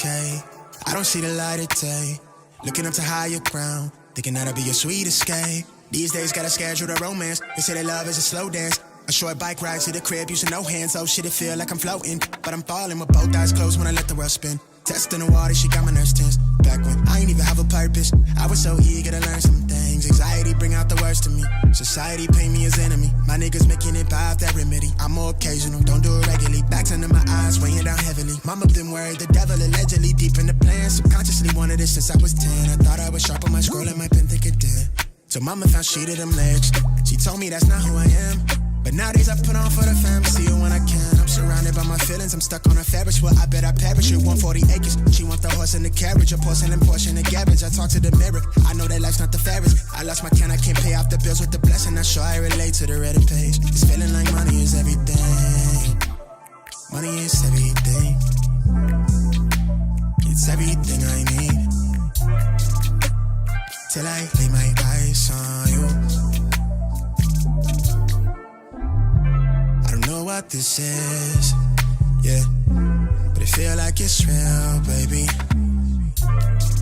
okay. I don't see the light of day. Looking up to higher ground, thinking that'll be a sweet escape. These days gotta schedule the romance. They say that love is a slow dance. A short bike ride to the crib using no hands. Oh shit, it feel like I'm floating, but I'm falling with both eyes closed when I let the world spin. Testing the water, she got my nerves tense. Back when I ain't even have a purpose, I was so eager to learn some things. Anxiety bring out the worst in me. Society paint me as enemy. My niggas making it by that remedy. I'm more occasional, don't do it regularly. Backs under my eyes, weighing down heavily. Mama been worried, the devil allegedly deep in the plan. Subconsciously wanted it since I was 10. I thought I was sharp on my scroll and my pen think it did. So mama found she to them legs. She told me that's not who I am. But nowadays I put on for the fam, see you when I can. I'm surrounded by my feelings, I'm stuck on a Ferris wheel. I bet I perish with 140 acres. She want the horse and the carriage, a porcelain portion of garbage. I talk to the mirror, I know that life's not the fairest. I lost my can, I can't pay off the bills with the blessing. I'm sure I relate to the Reddit page. It's feeling like money is everything. Money is everything. It's everything I need. Till I lay my eyes on you. Know what this is, yeah, but it feel like it's real, baby.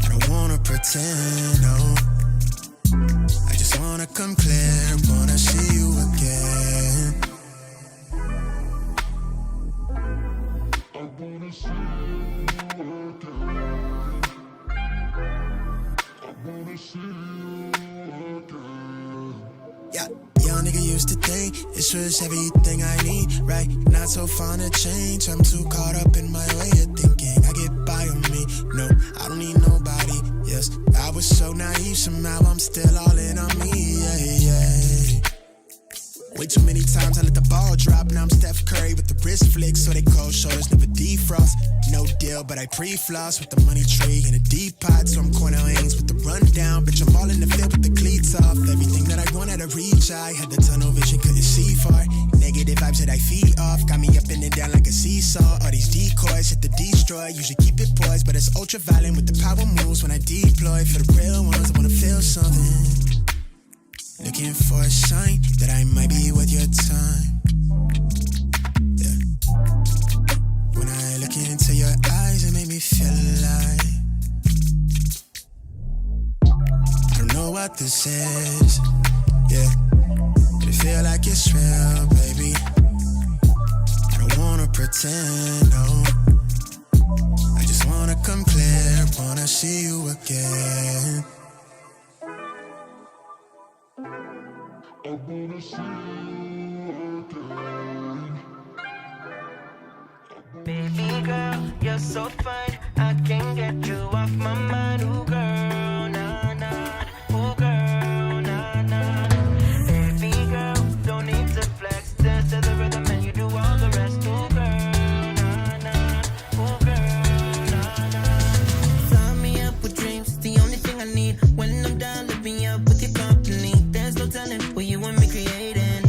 I don't wanna pretend, no. I just wanna come clear, wanna see you again. I wanna see you again. I wanna see you again. Yeah. Young nigga used to think this was everything I need, right? Not so fond of change, I'm too caught up in my way of thinking. I get by on me, no, I don't need nobody, yes. I was so naive, somehow I'm still all in on me, yeah, yeah. Way too many times I let the ball drop, now I'm Steph Curry with the wrist flick, so they cold shoulders never defrost. No deal, but I pre-floss with the money tree in a deep pot, so I'm Cornell Ains with the rundown. Bitch, I'm all in the field with the cleats off. Everything that I wanted to reach, I had the tunnel vision, couldn't see far. Negative vibes that I feed off, got me up and then down like a seesaw. All these decoys hit the destroy, usually keep it poised, but it's ultra violent with the power moves when I deploy. For the real ones, I wanna feel something. Looking for a sign that I might be worth your time. Yeah. When I look into your eyes, it make me feel alive. I don't know what this is, yeah, but it feel like it's real, baby. I don't wanna pretend, no. I just wanna come clear, wanna see you again. I wanna see you again. Baby girl, you're so fine, I can't get you off my mind. Ooh girl, nah nah. Ooh girl, nah nah. Baby girl, don't need to flex. Dance to the rhythm and you do all the rest. Ooh girl, nah nah. Ooh girl, nah nah. Fly me up with dreams, the only thing I need. When I'm down, lift me up with your company. There's no telling what you and me creating.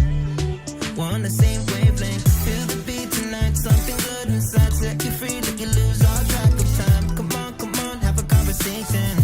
We're on the same wavelength. Feel the beat tonight, something good inside. Set you free, let you lose all track of time. Come on, have a conversation.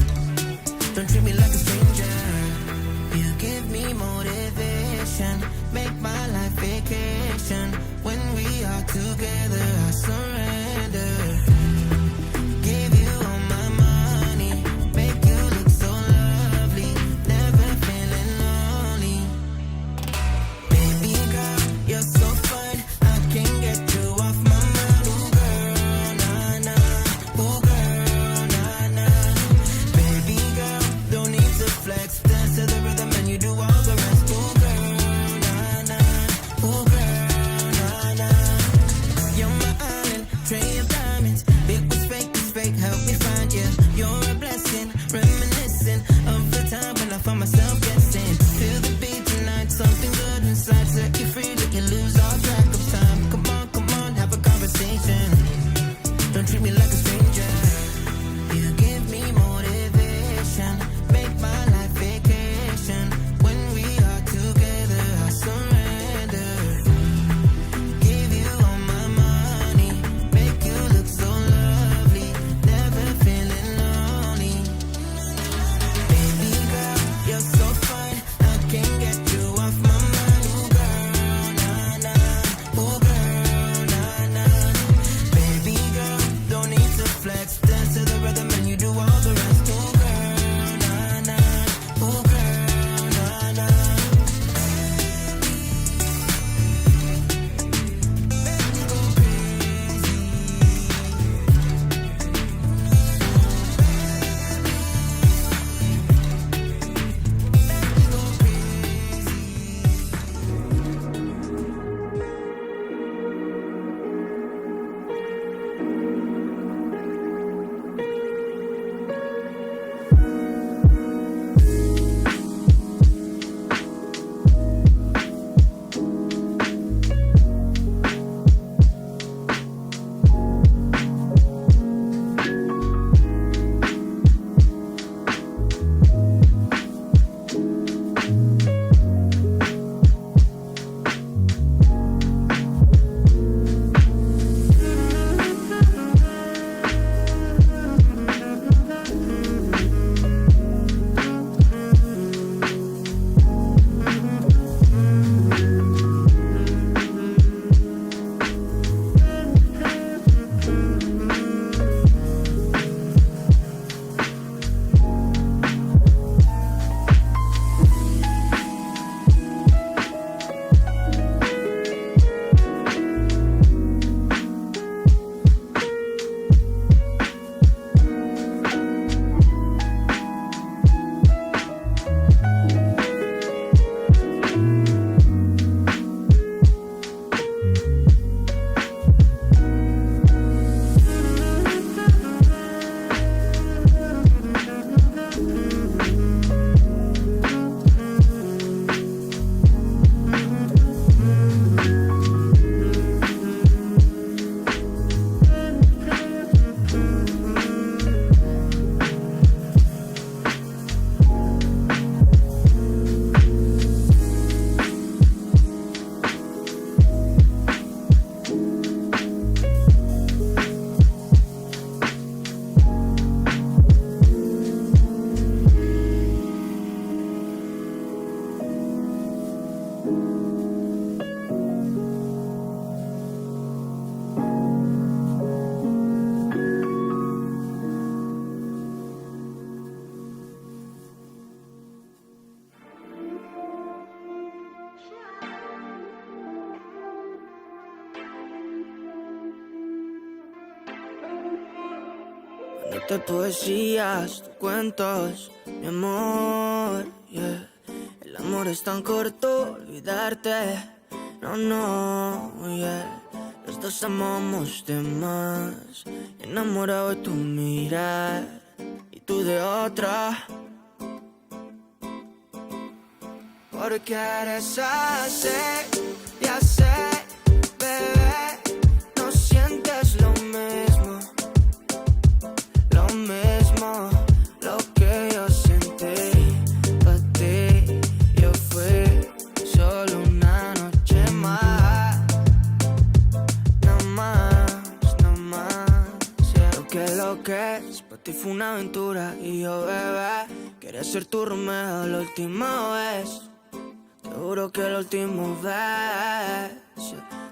Dándote poesías, cuentos, mi amor, yeah. El amor es tan corto, olvidarte, no, yeah. Los dos amamos de más, enamorado de tu mirar y tú de otra. Porque eres así, ya sé, bebé, no sientes lo mismo, lo que yo sentí para ti. Yo fui solo una noche más, no más, yeah. Lo que es, para ti fue una aventura y yo, bebé, quería ser tu Romeo la última vez. Seguro que la última vez.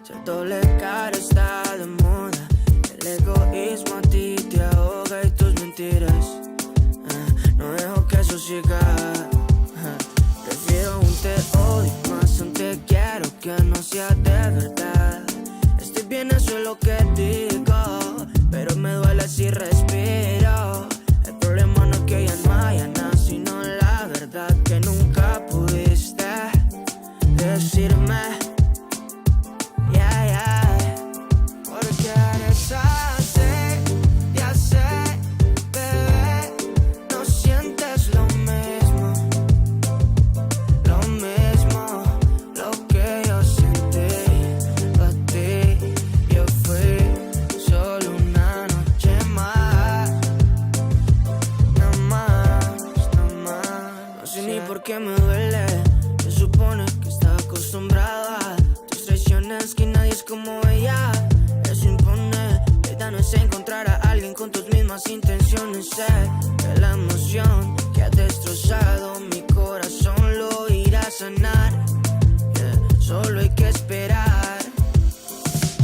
Ser doble cara está de moda. El egoísmo a ti te ahoga y tus mentiras no dejo que eso siga. Prefiero un te odio más un te quiero que no sea de verdad. Estoy bien, eso es lo que digo, pero me duele si respiro. El problema no es que ya no haya nada, sino la verdad que nunca pudiste decirme, yeah. Porque eres así, ya sé, bebé, no sientes lo mismo, lo que yo sentí para ti. Yo fui solo una noche más, no más. No sé ni por qué me duele. Se supone que estaba acostumbrada a tus traiciones, que nadie es como ella. Eso impone, la idea no es encontrar a alguien con tus mismas intenciones. Sé que la emoción que ha destrozado mi corazón lo irá a sanar, yeah. Solo hay que esperar.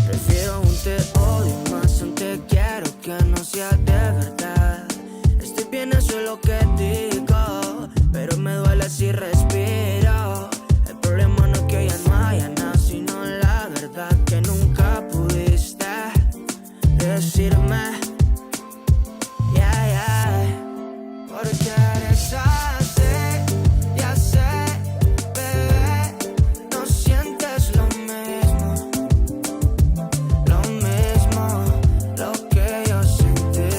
Prefiero un te odio más un te quiero que no sea de verdad. Estoy bien, eso es lo que digo, pero me duele si respiro. El problema no es que ya no haya nada, sino la verdad que nunca pudiste decirme, yeah. Porque eres así, ya sé, bebé, no sientes lo mismo, lo que yo sentí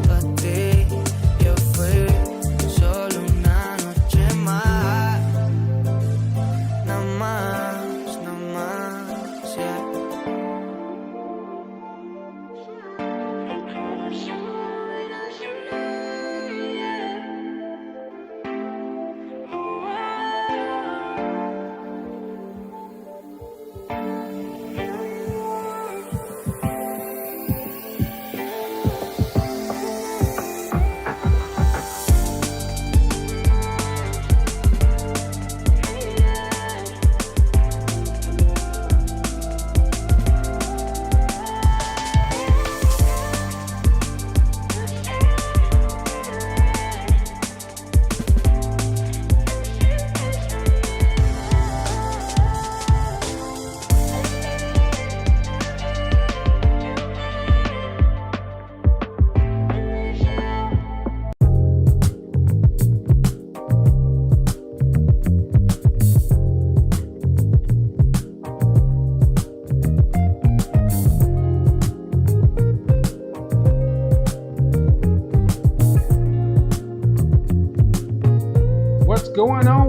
para ti. Yo fui solo una noche más, no más, yeah.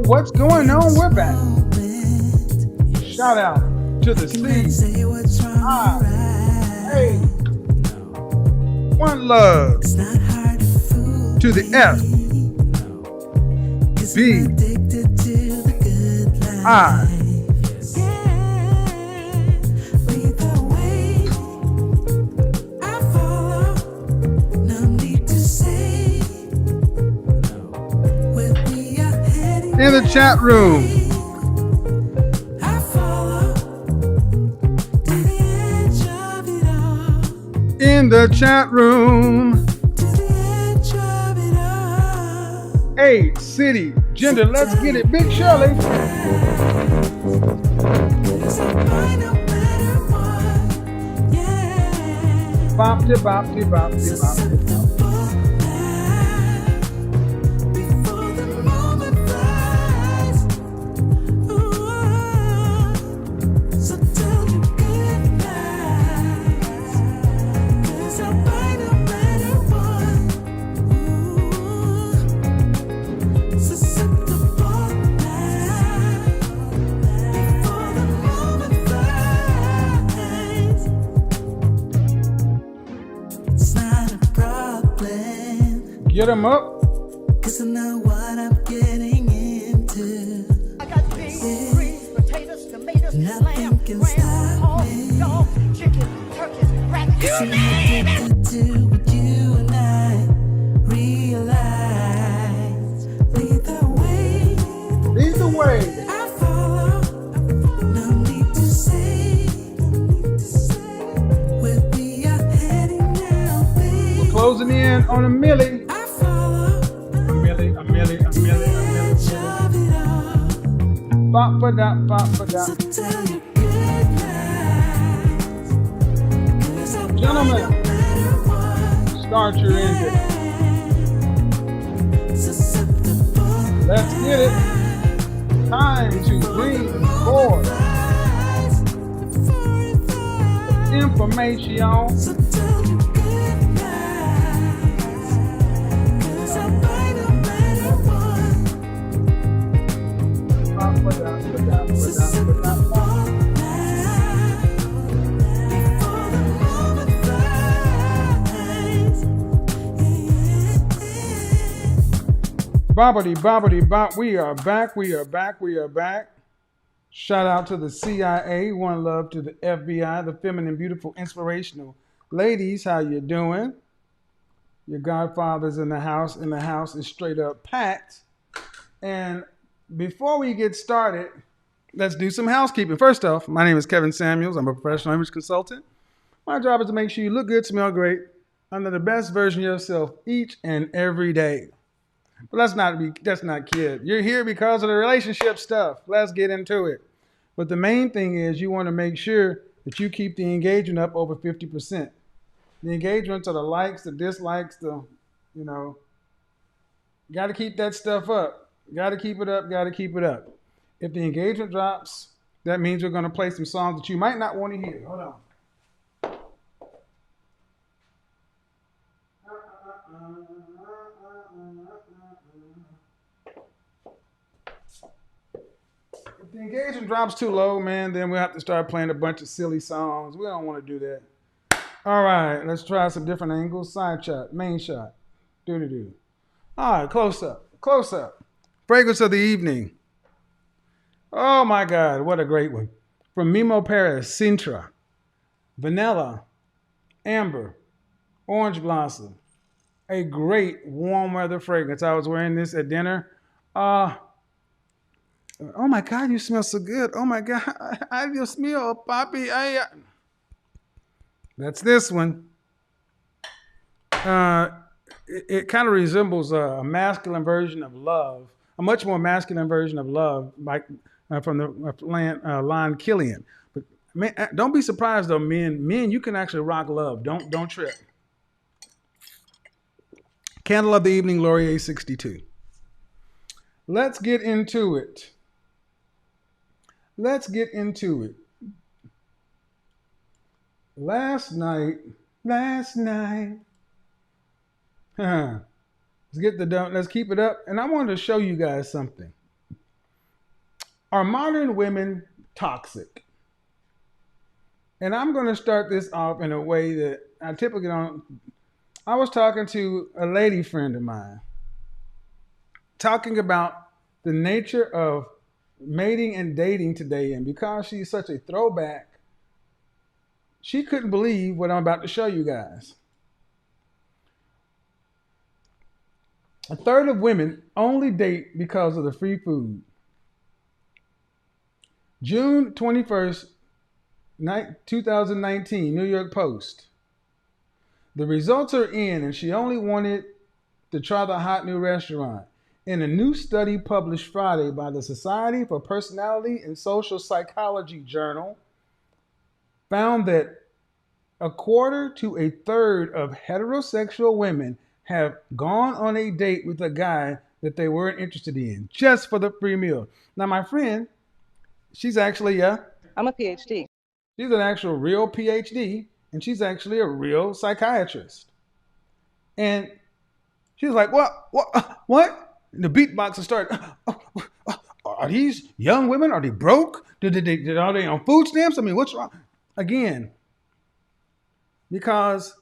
What's going on? We're back. Shout out to the C. Hey. One love to the F. B. I. In the chat room, in the chat room. 8 city gender. Let's get it, Big Shirley. Bopty, bopty, bopty, bopty. Get them up. 'Cause I know what I'm getting into. I got beans, greens, potatoes, tomatoes, Nothing lamb, can ram, stop hog, me. dog, chicken, turkeys, rabbits. So nothing to do with you and I realize. Lead the way, Lead the way. I follow. No need to say where we are heading now, babe. Closing in on a millie. I follow. A millie. Edge of it all. Bop ba da, bop ba da. So tell your good lies. 'Cause I Gentlemen, no matter what. start your engine. Susceptible. Let's get it. Time to bring forth information. So tell your good lies. 'Cause I no matter what. Bop ba da, ba da, ba da, ba da. Susceptible. Before the moment flies. Bobbity, bobbity, bop. We are back. We are back. We are back. Shout out to the CIA. One love to the FBI, the feminine, beautiful, inspirational ladies. How you doing? Your godfather's in the house. And the house is straight up packed. And before we get started, let's do some housekeeping. First off, my name is Kevin Samuels. I'm a professional image consultant. My job is to make sure you look good, smell great, under the best version of yourself each and every day. But that's not kid. You're here because of the relationship stuff. Let's get into it. But the main thing is you want to make sure that you keep the engagement up over 50%. The engagements are the likes, the dislikes, you got to keep that stuff up. Got to keep it up, got to keep it up. If the engagement drops, that means we're going to play some songs that you might not want to hear. Hold on. If the engagement drops too low, man, then we'll have to start playing a bunch of silly songs. We don't want to do that. All right, let's try some different angles. Side shot, main shot. Do-do-do. All right, close up. Close up. Fragrance of the evening. Oh my God, what a great one. From Mimo Paris, Sintra. Vanilla, Amber, Orange Blossom. A great warm weather fragrance. I was wearing this at dinner. Oh my God, you smell so good. Oh my God, I just smell, Papi. That's this one. It kind of resembles a masculine version of love, a much more masculine version of love, like from the line Killian. But man, don't be surprised though, men. Men, you can actually rock love. Don't trip. Candle of the Evening, Laurier 62. Let's get into it. Last night. Let's keep it up. And I wanted to show you guys something. Are modern women toxic? And I'm going to start this off in a way that I typically don't. I was talking to a lady friend of mine, talking about the nature of mating and dating today. And because she's such a throwback, she couldn't believe what I'm about to show you guys. A third of women only date because of the free food. June 21st, 2019, New York Post. The results are in, and she only wanted to try the hot new restaurant. In a new study published Friday by the Society for Personality and Social Psychology journal, found that a quarter to a third of heterosexual women have gone on a date with a guy that they weren't interested in just for the free meal. Now, my friend, she's actually I'm a PhD. she's an actual real PhD, and she's actually a real psychiatrist. And she was like, what? And the beatboxer started, are these young women? Are they broke? Are they on food stamps? I mean, what's wrong? Again, because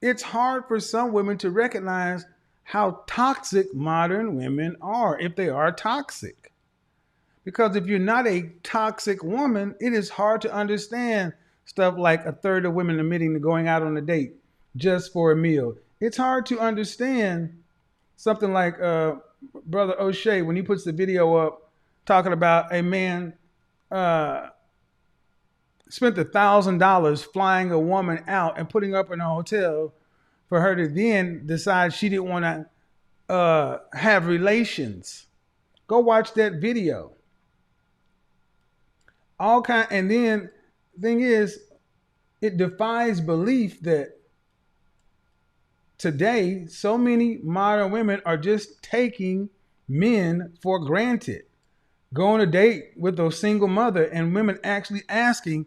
it's hard for some women to recognize how toxic modern women are, if they are toxic. Because if you're not a toxic woman, it is hard to understand stuff like a third of women admitting to going out on a date just for a meal. It's hard to understand something like Brother O'Shea when he puts the video up talking about a man spent $1,000 flying a woman out and putting her up in a hotel for her to then decide she didn't want to have relations. Go watch that video. And then thing is, it defies belief that today so many modern women are just taking men for granted. Go on a date with a single mother and women actually asking,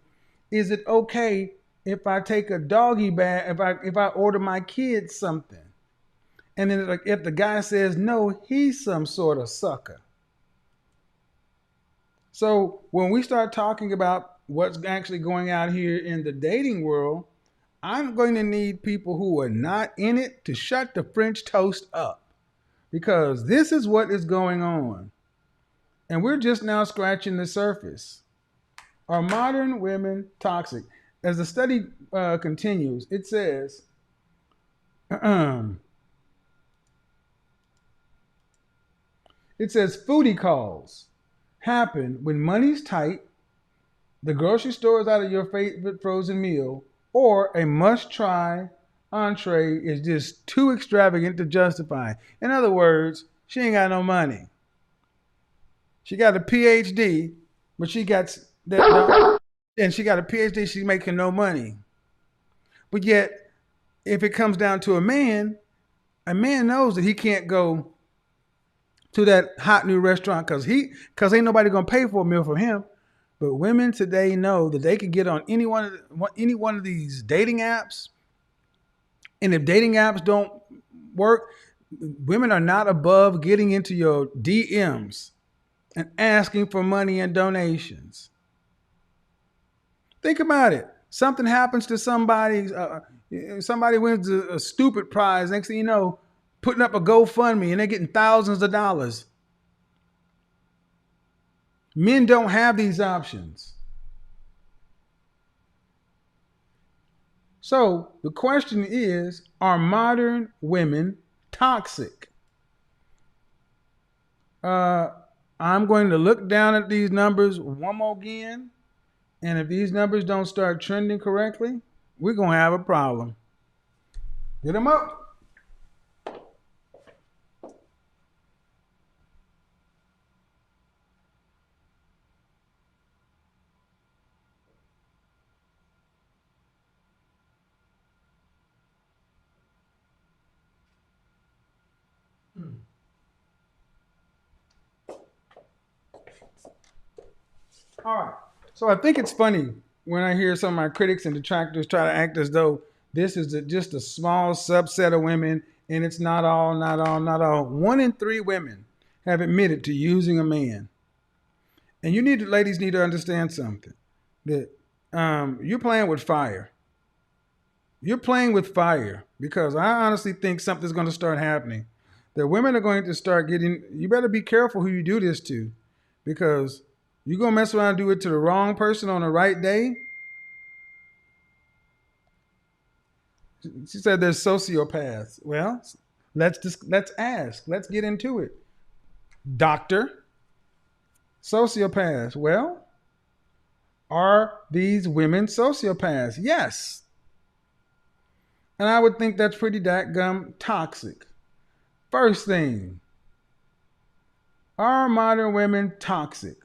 is it okay if I take a doggy bag, if I order my kids something? And then like if the guy says no, he's some sort of sucker. So when we start talking about what's actually going out here in the dating world, I'm going to need people who are not in it to shut the French toast up, because this is what is going on. And we're just now scratching the surface. Are modern women toxic? As the study continues, it says, foodie calls happen when money's tight, the grocery store is out of your favorite frozen meal, or a must-try entree is just too extravagant to justify. In other words, she ain't got no money. She got a PhD, but she got that, and she got a PhD, she's making no money. But yet, if it comes down to a man knows that he can't go to that hot new restaurant because ain't nobody gonna pay for a meal for him. But women today know that they can get on any one of these dating apps, and if dating apps don't work, women are not above getting into your DMs and asking for money and donations. Think about it. Something happens to somebody, somebody wins a stupid prize. Next thing you know, putting up a GoFundMe and they're getting thousands of dollars. Men don't have these options. So the question is, are modern women toxic? I'm going to look down at these numbers one more again. And if these numbers don't start trending correctly, we're going to have a problem. Get them up. All right. So I think it's funny when I hear some of my critics and detractors try to act as though this is just a small subset of women, and it's not all. 1 in 3 women have admitted to using a man. And ladies need to understand something, that you're playing with fire. You're playing with fire, because I honestly think something's going to start happening. That women are going to start you better be careful who you do this to, because you're going to mess around and do it to the wrong person on the right day. She said there's sociopaths. Well, let's ask. Let's get into it. Doctor, sociopaths. Well, are these women sociopaths? Yes. And I would think that's pretty dadgum toxic. First thing, are modern women toxic?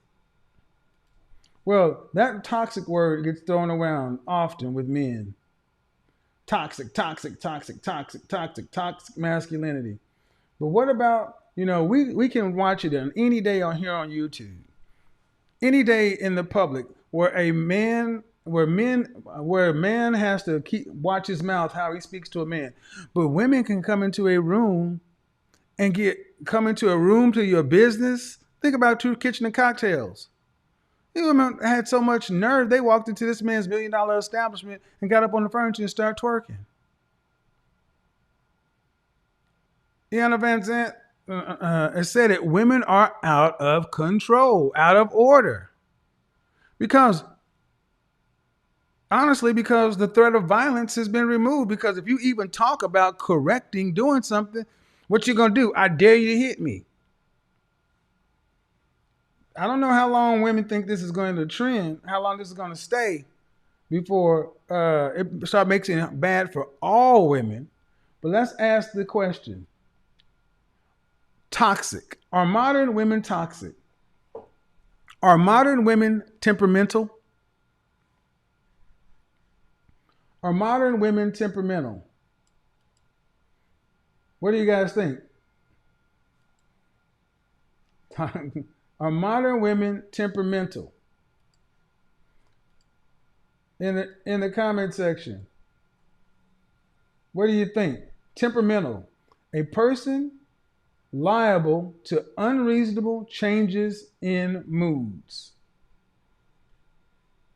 Well, that toxic word gets thrown around often with men. Toxic, toxic, toxic, toxic, toxic, toxic masculinity. But what about, we can watch it on any day on here on YouTube. Any day in the public where a man has to watch his mouth how he speaks to a man. But women can come into a room and come into a room to your business. Think about Two Kitchen and Cocktails. These women had so much nerve, they walked into this man's $1 million establishment and got up on the furniture and started twerking. Iana Van Zant said it, women are out of control, out of order. Because the threat of violence has been removed. Because if you even talk about correcting, doing something, what you going to do? I dare you to hit me. I don't know how long women think this is going to trend, how long this is going to stay before it start making it bad for all women. But let's ask the question. Toxic. Are modern women toxic? Are modern women temperamental? Are modern women temperamental? What do you guys think? Are modern women temperamental? In the comment section. What do you think? Temperamental. A person liable to unreasonable changes in moods.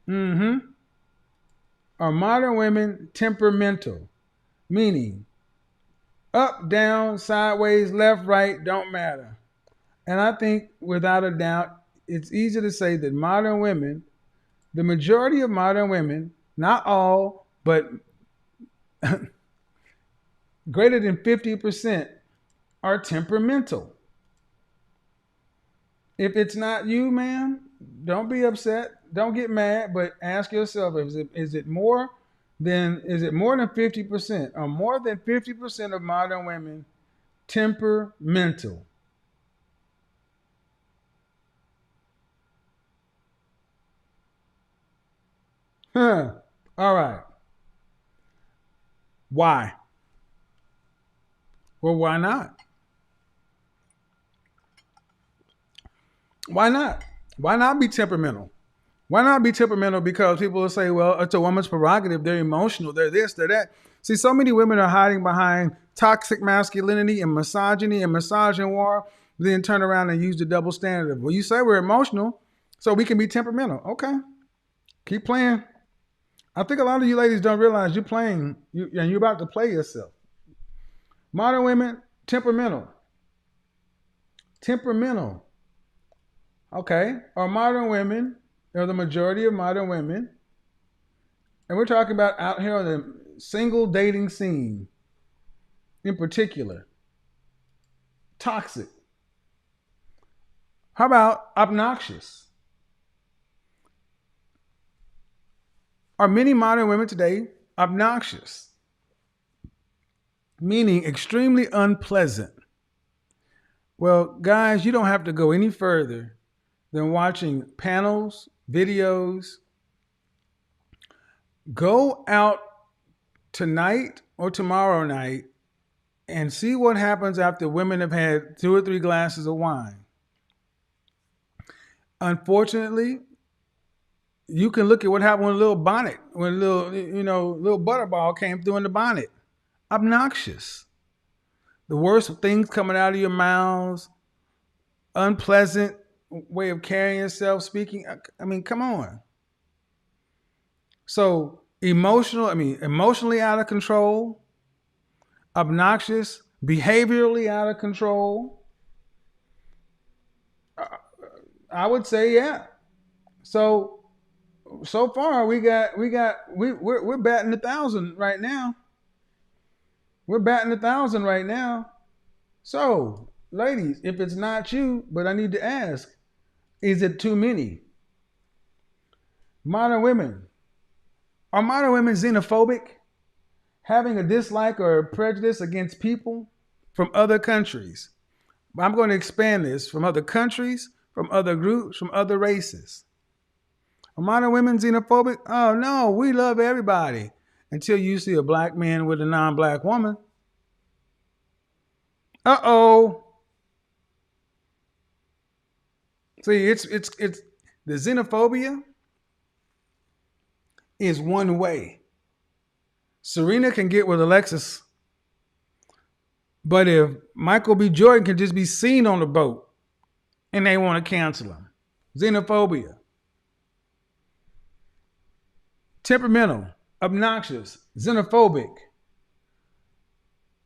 Are modern women temperamental? Meaning, up, down, sideways, left, right, don't matter. And I think without a doubt, it's easy to say that modern women, the majority of modern women, not all, but greater than 50% are temperamental. If it's not you, ma'am, don't be upset. Don't get mad, but ask yourself, is it more than 50%? Or more than 50% of modern women temperamental? All right. Why? Well, why not? Why not? Why not be temperamental? Why not be temperamental? Because people will say, well, it's a woman's prerogative. They're emotional. They're this, they're that. See, so many women are hiding behind toxic masculinity and misogyny and misogynoir, then turn around and use the double standard of, well, you say we're emotional, so we can be temperamental. Okay. Keep playing. I think a lot of you ladies don't realize you're playing, and you're about to play yourself. Modern women, temperamental. Temperamental. Okay. Are modern women, or the majority of modern women, and we're talking about out here on the single dating scene in particular, toxic. How about obnoxious? Are many modern women today obnoxious? Meaning extremely unpleasant. Well, guys, you don't have to go any further than watching panels, videos. Go out tonight or tomorrow night and see what happens after women have had 2 or 3 glasses of wine. Unfortunately, you can look at what happened with a little bonnet, when a little butterball came through in the bonnet. Obnoxious. The worst things coming out of your mouths, unpleasant way of carrying yourself, speaking. I mean, come on. So emotionally out of control, obnoxious, behaviorally out of control. I would say, yeah. So far we're batting 1,000 right now. We're batting 1,000 right now. So, ladies, if it's not you, but I need to ask, is it too many? Modern women. Are modern women xenophobic? having a dislike or a prejudice against people from other countries. I'm going to expand this from other countries, from other groups, from other races. Are modern women xenophobic? Oh no, we love everybody. Until you see a black man with a non-black woman. Uh-oh. See, it's the xenophobia is one way. Serena can get with Alexis, but if Michael B. Jordan can just be seen on the boat and they want to cancel him. Xenophobia. Temperamental, obnoxious, xenophobic.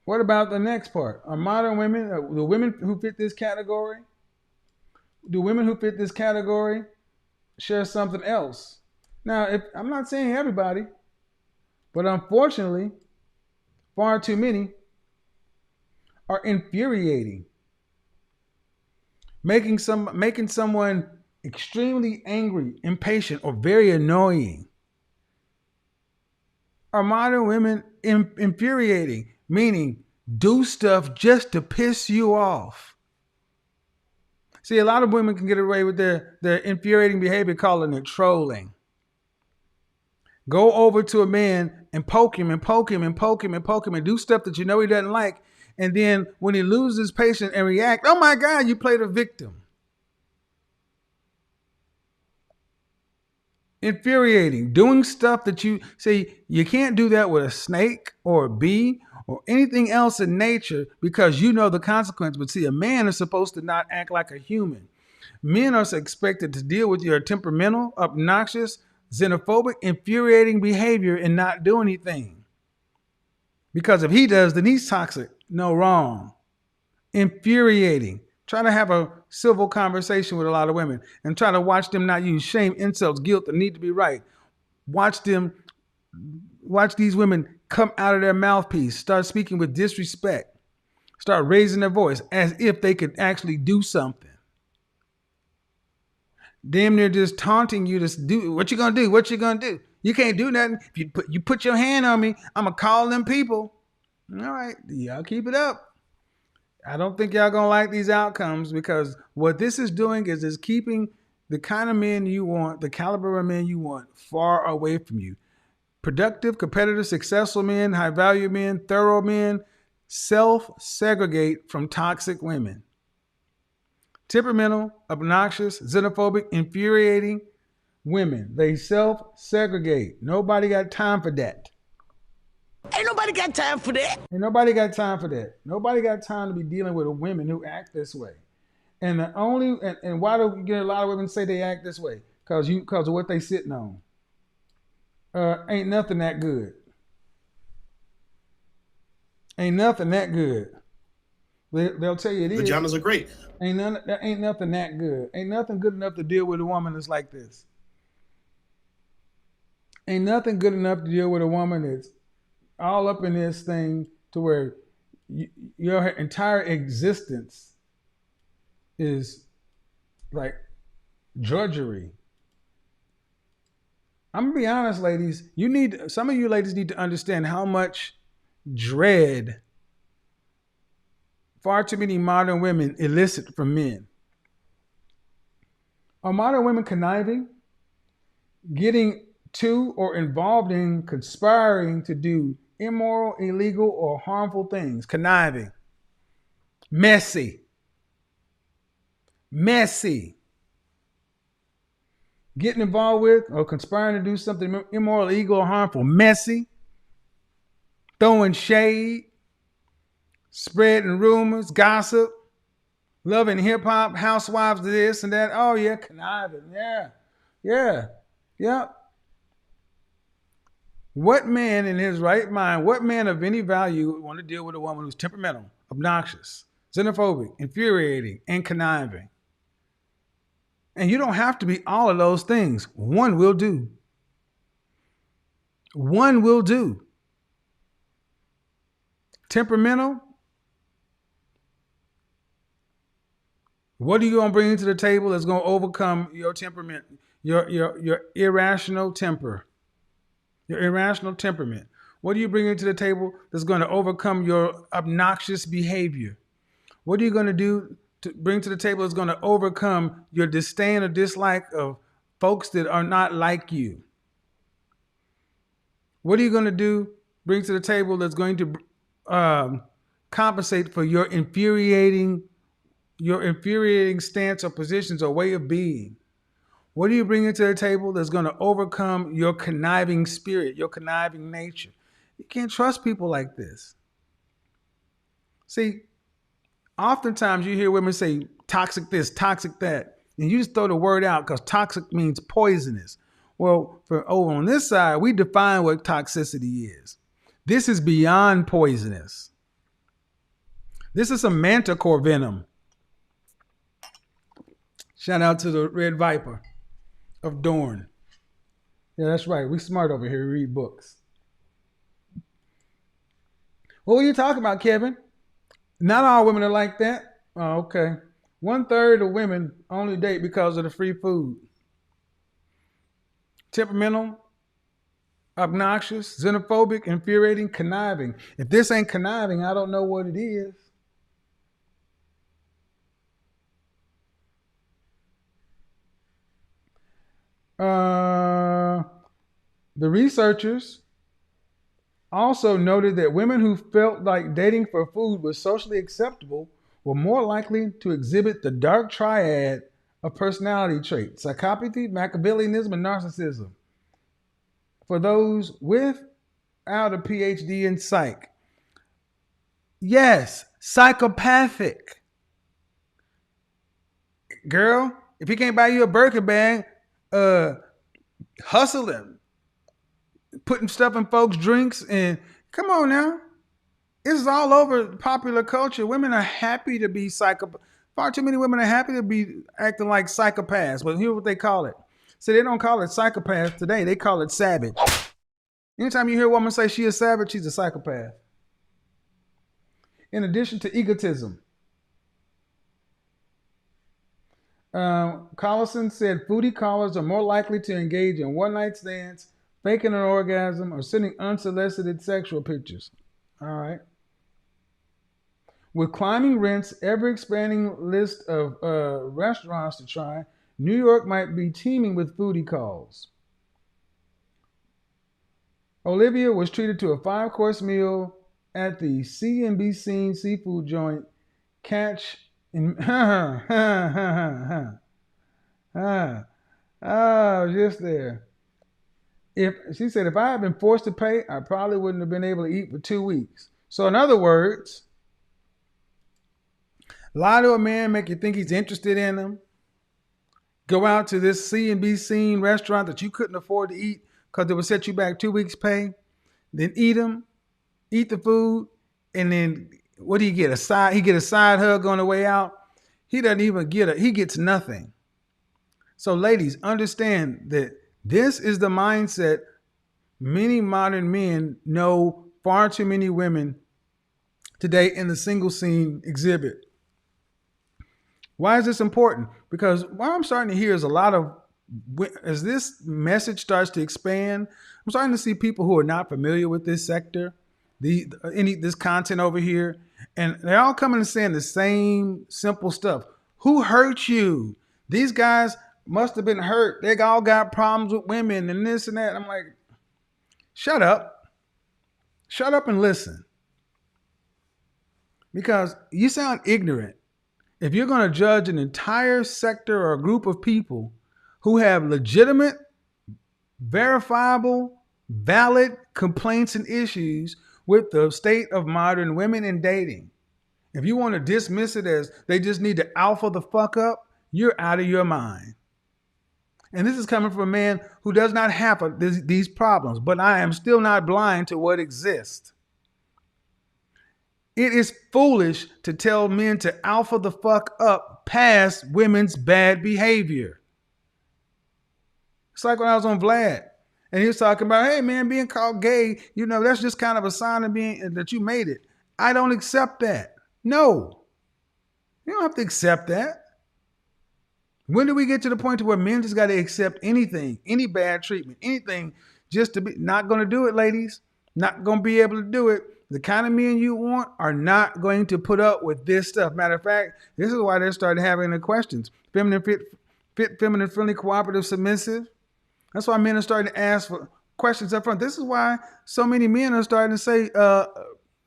What about the next part? Are modern women, the women who fit this category, do women who fit this category share something else? Now, I'm not saying everybody, but unfortunately, far too many are infuriating, making someone extremely angry, impatient, or very annoying. Are modern women infuriating, meaning do stuff just to piss you off? See, a lot of women can get away with their infuriating behavior, calling it trolling. Go over to a man and poke him and poke him and poke him and poke him and do stuff that you know he doesn't like. And then when he loses patience and react, oh my God, you played a victim. Infuriating, doing stuff that you say you can't do that with a snake or a bee or anything else in nature because you know the consequence. But see, a man is supposed to not act like a human. Men are expected to deal with your temperamental, obnoxious, xenophobic, infuriating behavior and not do anything. Because if he does, then he's toxic. No, wrong. Infuriating. Try to have a civil conversation with a lot of women and try to watch them not use shame, insults, guilt, the need to be right. Watch these women come out of their mouthpiece, start speaking with disrespect, start raising their voice as if they could actually do something. Damn near just taunting you to do what you gonna do, what you gonna do. You can't do nothing. If you put your hand on me, I'm gonna call them people. All right, y'all keep it up. I don't think y'all gonna like these outcomes because what this is doing is keeping the kind of men you want, the caliber of men you want, far away from you. Productive, competitive, successful men, high value men, thorough men, self-segregate from toxic women. Temperamental, obnoxious, xenophobic, infuriating women. They self-segregate. Nobody got time for that. Ain't nobody got time for that. Ain't nobody got time for that. Nobody got time to be dealing with women who act this way. And why do you get a lot of women say they act this way? Because of what they sitting on. Ain't nothing that good. Ain't nothing that good. They'll tell you it is. Vaginas are great. Ain't nothing that good. Ain't nothing good enough to deal with a woman that's like this. Ain't nothing good enough to deal with a woman that's all up in this thing to where your entire existence is like drudgery. I'm gonna be honest, ladies. Some of you ladies need to understand how much dread far too many modern women elicit from men. Are modern women conniving, getting to or involved in conspiring to do immoral, illegal, or harmful things? Conniving. Messy. Getting involved with or conspiring to do something immoral, illegal, or harmful. Messy. Throwing shade. Spreading rumors, gossip. Loving hip hop, housewives, this and that. Oh yeah, conniving. Yeah. What man in his right mind, what man of any value would want to deal with a woman who's temperamental, obnoxious, xenophobic, infuriating, and conniving? And you don't have to be all of those things. One will do. One will do. Temperamental. What are you going to bring to the table that's going to overcome your temperament, your irrational temper? Your irrational temperament. What are you bringing to the table that's going to overcome your obnoxious behavior? What are you going to do to bring to the table that's going to overcome your disdain or dislike of folks that are not like you? What are you going to do, bring to the table that's going to compensate for your infuriating stance or positions or way of being? What are you bringing to the table that's going to overcome your conniving spirit, your conniving nature? You can't trust people like this. See, oftentimes you hear women say toxic this, toxic that, and you just throw the word out because toxic means poisonous. Well, for over on this side, we define what toxicity is. This is beyond poisonous. This is some manticore venom. Shout out to the Red Viper of Dorn. Yeah, that's right. We smart over here. We read books. What were you talking about, Kevin? Not all women are like that. Oh, okay. 1/3 of women only date because of the free food. Temperamental, obnoxious, xenophobic, infuriating, conniving. If this ain't conniving, I don't know what it is. The researchers also noted that women who felt like dating for food was socially acceptable were more likely to exhibit the dark triad of personality traits: psychopathy, Machiavellianism, and narcissism. For those without a PhD in psych. Yes, psychopathic. Girl, if he can't buy you a Birkin bag, hustling, putting stuff in folks' drinks, and come on now. This is all over popular culture. Women are happy to be psychopaths. Far too many women are happy to be acting like psychopaths. But here's what they call it. So they don't call it psychopath today. They call it savage. Anytime you hear a woman say she is savage, she's a psychopath. In addition to egotism, Collison said foodie callers are more likely to engage in one-night stands, faking an orgasm, or sending unsolicited sexual pictures. All right. With climbing rents, ever-expanding list of restaurants to try, New York might be teeming with foodie calls. Olivia was treated to a 5-course meal at the C&B Scene seafood joint. Catch in just there. She said, if I had been forced to pay, I probably wouldn't have been able to eat for 2 weeks. So in other words, lie to a man, make you think he's interested in him. Go out to this C&B Scene restaurant that you couldn't afford to eat because it would set you back 2 weeks' pay. Then eat the food, and then what do you get? He get a side hug on the way out. He doesn't even he gets nothing. So ladies, understand that this is the mindset many modern men know far too many women today in the single scene exhibit. Why is this important? Because what I'm starting to hear is as this message starts to expand, I'm starting to see people who are not familiar with this sector, this content over here, and they're all coming and saying the same simple stuff. Who hurt you? These guys must have been hurt. They all got problems with women and this and that. I'm like, shut up. Shut up and listen. Because you sound ignorant if you're going to judge an entire sector or a group of people who have legitimate, verifiable, valid complaints and issues with the state of modern women in dating. If you want to dismiss it as they just need to alpha the fuck up, you're out of your mind. And this is coming from a man who does not have these problems, but I am still not blind to what exists. It is foolish to tell men to alpha the fuck up past women's bad behavior. It's like when I was on Vlad and he was talking about, hey man, being called gay, that's just kind of a sign of that you made it. I don't accept that. No, you don't have to accept that. When do we get to the point to where men just got to accept anything, any bad treatment, anything just to be not going to do it, ladies? Not going to be able to do it. The kind of men you want are not going to put up with this stuff. Matter of fact, this is why they started having the questions. Feminine, fit, feminine, friendly, cooperative, submissive. That's why men are starting to ask for questions up front. This is why so many men are starting to say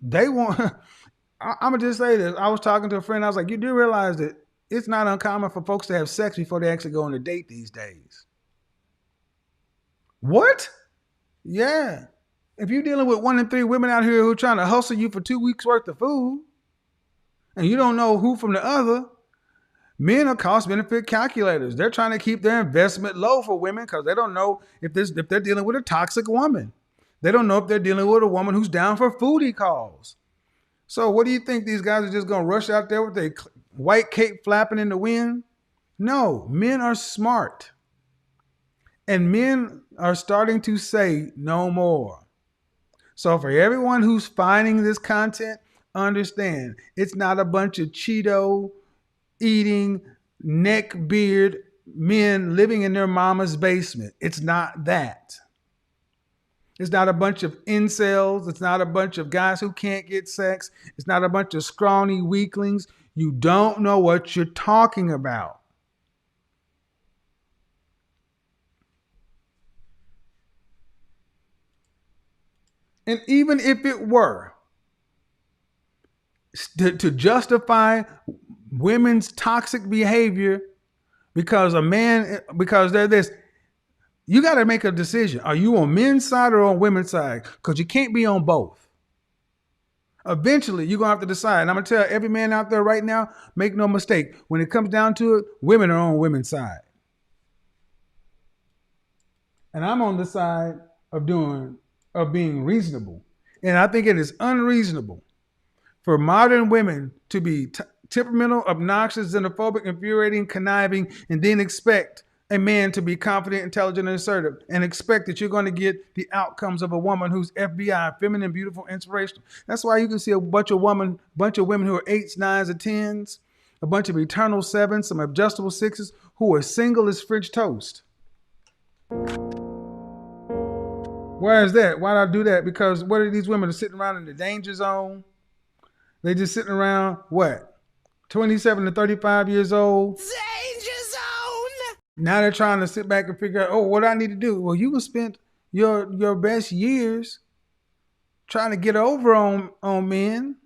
they want. I'm going to just say this. I was talking to a friend. I was like, you do realize that it's not uncommon for folks to have sex before they actually go on a date these days. What? Yeah. If you're dealing with 1 in 3 women out here who are trying to hustle you for 2 weeks worth of food, and you don't know who from the other, men are cost benefit calculators. They're trying to keep their investment low for women because they don't know if they're dealing with a toxic woman. They don't know if they're dealing with a woman who's down for foodie calls. So what do you think, these guys are just going to rush out there with their white cape flapping in the wind? No, men are smart. And men are starting to say no more. So for everyone who's finding this content, understand it's not a bunch of Cheeto eating, neck beard men living in their mama's basement. It's not that. It's not a bunch of incels. It's not a bunch of guys who can't get sex. It's not a bunch of scrawny weaklings. You don't know what you're talking about. And even if it were, to justify women's toxic behavior because they're this, you got to make a decision. Are you on men's side or on women's side? Because you can't be on both. Eventually, you're going to have to decide. And I'm going to tell every man out there right now, make no mistake. When it comes down to it, women are on women's side. And I'm on the side of being reasonable. And I think it is unreasonable for modern women to be temperamental, obnoxious, xenophobic, infuriating, conniving, and then expect a man to be confident, intelligent, and assertive, and expect that you're going to get the outcomes of a woman who's FBI, feminine, beautiful, inspirational. That's why you can see a bunch of women who are 8s, 9s, and 10s, a bunch of eternal 7s, some adjustable 6s, who are single as French toast. Why is that? Why do I do that? Because what are these women sitting around in the danger zone? They just sitting around, what, 27 to 35 years old? Danger zone! Now they're trying to sit back and figure out, what do I need to do? Well, you have spent your best years trying to get over on men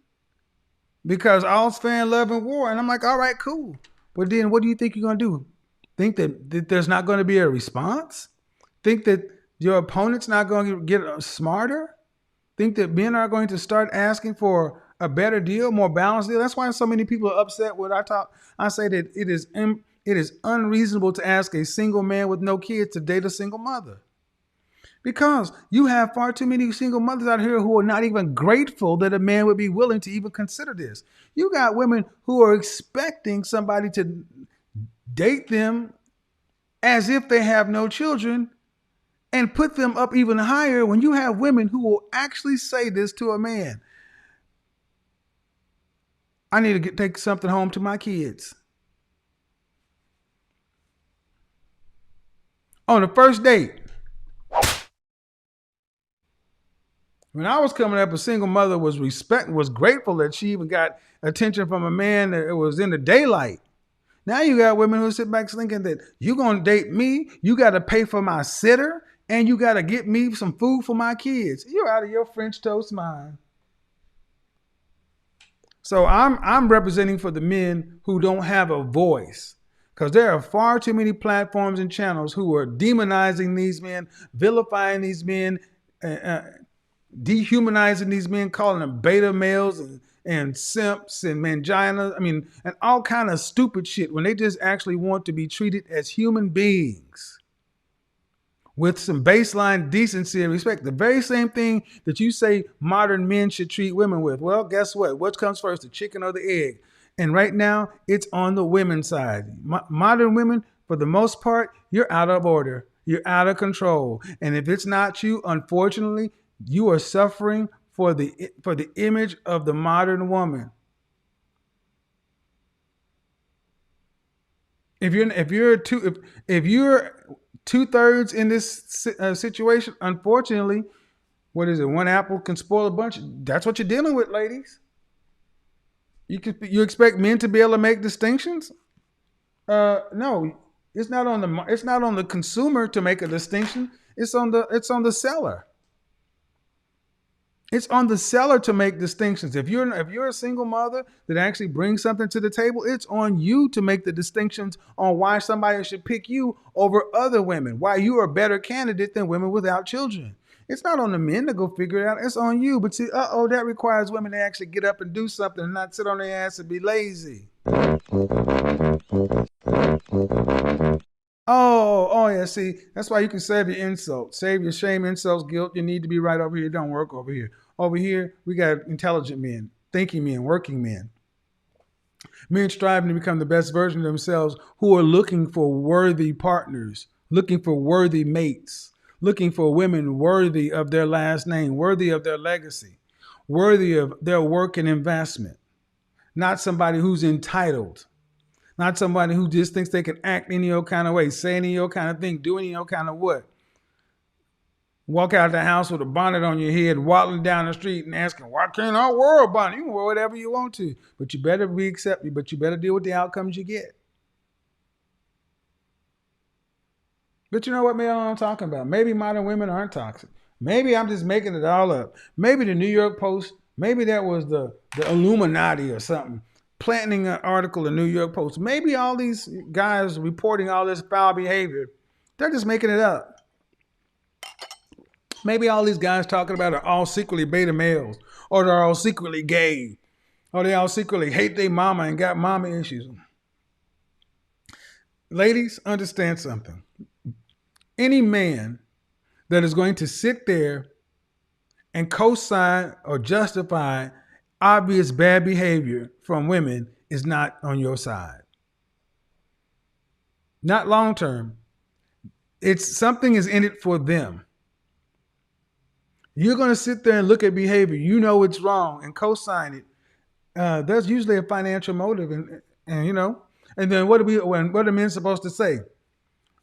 because all's fair in love and war. And I'm like, all right, cool. But then what do you think you're going to do? Think that there's not going to be a response? Think that your opponent's not going to get smarter? Think that men are going to start asking for a better deal, more balanced deal? That's why so many people are upset when I say that it is unreasonable to ask a single man with no kids to date a single mother. Because you have far too many single mothers out here who are not even grateful that a man would be willing to even consider this. You got women who are expecting somebody to date them as if they have no children and put them up even higher when you have women who will actually say this to a man. I need to take something home to my kids. On the first date. When I was coming up, a single mother was grateful that she even got attention from a man that was in the daylight. Now you got women who sit back thinking that you're going to date me, you got to pay for my sitter, and you got to get me some food for my kids. You're out of your French toast mind. So I'm representing for the men who don't have a voice, because there are far too many platforms and channels who are demonizing these men, vilifying these men, dehumanizing these men, calling them beta males and simps and mangina. And all kind of stupid shit when they just actually want to be treated as human beings with some baseline decency and respect. The very same thing that you say modern men should treat women with. Well, guess what? What comes first, the chicken or the egg? And right now, it's on the women's side. Modern women, for the most part, you're out of order. You're out of control. And if it's not you, unfortunately, you are suffering for the image of the modern woman. If you're 2/3 in this situation, unfortunately, What is it? One apple can spoil a bunch. That's what you're dealing with, ladies. You expect men to be able to make distinctions? No, it's not on the consumer to make a distinction. It's on the seller. It's on the seller to make distinctions. If you're a single mother that actually brings something to the table, it's on you to make the distinctions on why somebody should pick you over other women, why you are a better candidate than women without children. It's not on the men to go figure it out. It's on you. But see, that requires women to actually get up and do something and not sit on their ass and be lazy. Oh yeah. See, that's why you can save your insults, save your shame, insults, guilt. You need to be right over here. Don't work over here. Over here, we got intelligent men, thinking men, working men. Men striving to become the best version of themselves who are looking for worthy partners, looking for worthy mates, looking for women worthy of their last name, worthy of their legacy, worthy of their work and investment. Not somebody who's entitled. Not somebody who just thinks they can act any old kind of way, say any old kind of thing, do any old kind of what. Walk out of the house with a bonnet on your head, waddling down the street and asking, why can't I wear a bonnet? You can wear whatever you want to, but you better be accepted, but you better deal with the outcomes you get. But you know what, man, I'm talking about? Maybe modern women aren't toxic. Maybe I'm just making it all up. Maybe the New York Post, maybe that was the Illuminati or something, planting an article in the New York Post. Maybe all these guys reporting all this foul behavior, they're just making it up. Maybe all these guys talking about are all secretly beta males, or they're all secretly gay, or they all secretly hate their mama and got mama issues. Ladies, understand something. Any man that is going to sit there and co-sign or justify obvious bad behavior from women is not on your side. Not long term. It's something is in it for them. You're going to sit there and look at behavior. You know it's wrong and co-sign it. There's usually a financial motive, and then what are men supposed to say?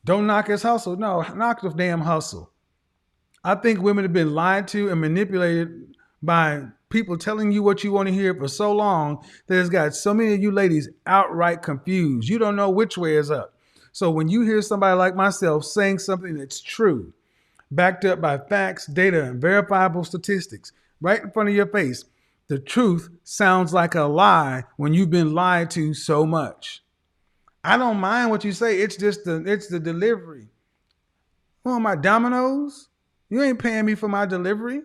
Don't knock his hustle. No, knock the damn hustle. I think women have been lied to and manipulated by people telling you what you want to hear for so long that it's got so many of you ladies outright confused. You don't know which way is up. So when you hear somebody like myself saying something that's true, backed up by facts, data, and verifiable statistics right in front of your face, the truth sounds like a lie when you've been lied to so much. I don't mind what you say. It's just the delivery. Who am I, Domino's? You ain't paying me for my delivery.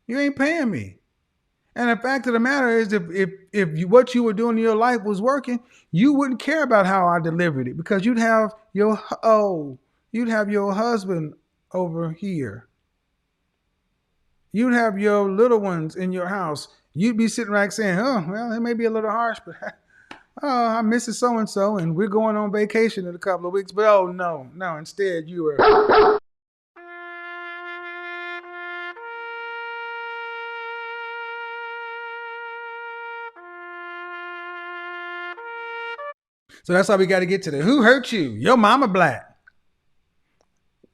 You ain't paying me. And the fact of the matter is, if what you were doing in your life was working, you wouldn't care about how I delivered it, because you'd have your husband over here. You'd have your little ones in your house. You'd be sitting right saying, oh, well, it may be a little harsh, but I'm Mrs. So-and-so, and we're going on vacation in a couple of weeks. But oh, no, instead you were... So that's how we got to get to the who hurt you? Your mama black.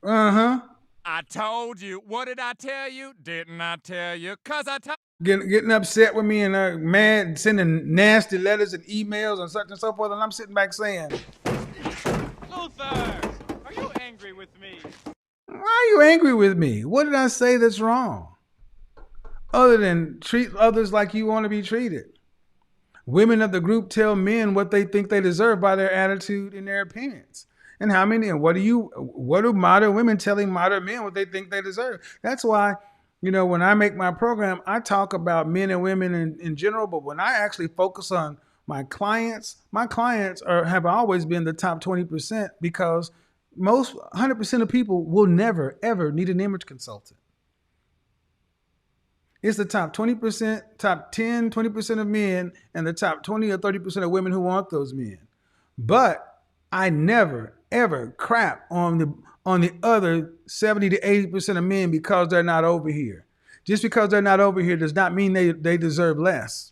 Uh-huh. I told you. What did I tell you? Didn't I tell you? Because I told Getting upset with me and mad, sending nasty letters and emails and such and so forth, and I'm sitting back saying, Luther, are you angry with me? why are you angry with me? What did I say that's wrong? Other than treat others like you want to be treated. Women of the group tell men what they think they deserve by their attitude and their appearance. And how many, and what do modern women telling modern men what they think they deserve? That's why, when I make my program, I talk about men and women in general, but when I actually focus on my clients have always been the top 20%, because most 100% of people will never, ever need an image consultant. It's the top 20%, top 10, 20% of men, and the top 20 or 30% of women who want those men. But I never, ever crap on the other 70 to 80% of men because they're not over here. Just because they're not over here does not mean they deserve less.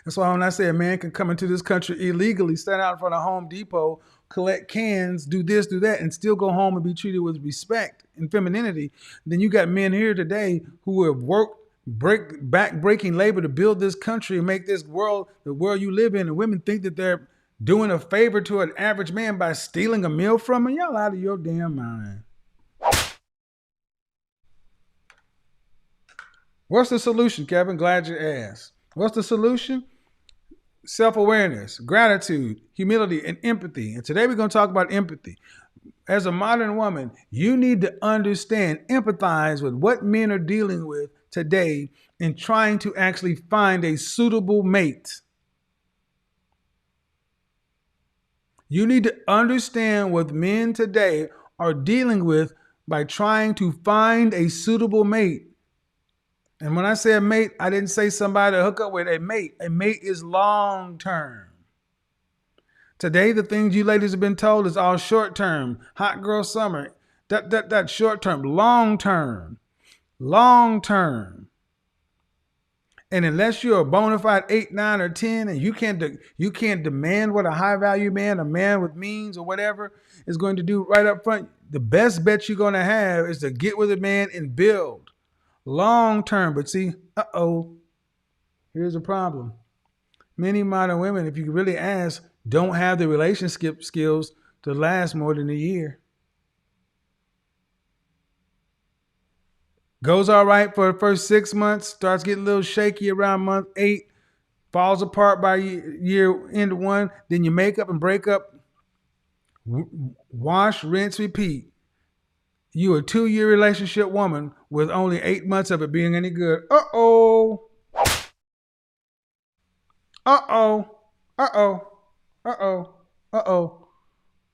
That's why when I say a man can come into this country illegally, stand out in front of Home Depot collect cans, do this, do that, and still go home and be treated with respect and femininity. Then you got men here today who have worked breaking labor to build this country and make this world the world you live in, and women think that they're doing a favor to an average man by stealing a meal from him. Y'all out of your damn mind. What's the solution, Kevin? Glad you asked. What's the solution? Self-awareness, gratitude, humility, and empathy. And today we're going to talk about empathy. As a modern woman, you need to understand, empathize with what men are dealing with today in trying to actually find a suitable mate. You need to understand what men today are dealing with by trying to find a suitable mate. And when I say a mate, I didn't say somebody to hook up with. A mate. A mate is long term. Today, the things you ladies have been told is all short term. Hot girl summer. That short term. Long term. Long term. And unless you're a bona fide 8, 9, or 10, and you can't demand what a high value man, a man with means or whatever, is going to do right up front, the best bet you're going to have is to get with a man and build long term. But see, here's a problem. Many modern women, if you really ask, don't have the relationship skills to last more than a year. Goes all right for the first 6 months, starts getting a little shaky around month 8, falls apart by year end 1, then you make up and break up, wash, rinse, repeat. You a 2-year relationship woman with only 8 months of it being any good. Uh-oh. But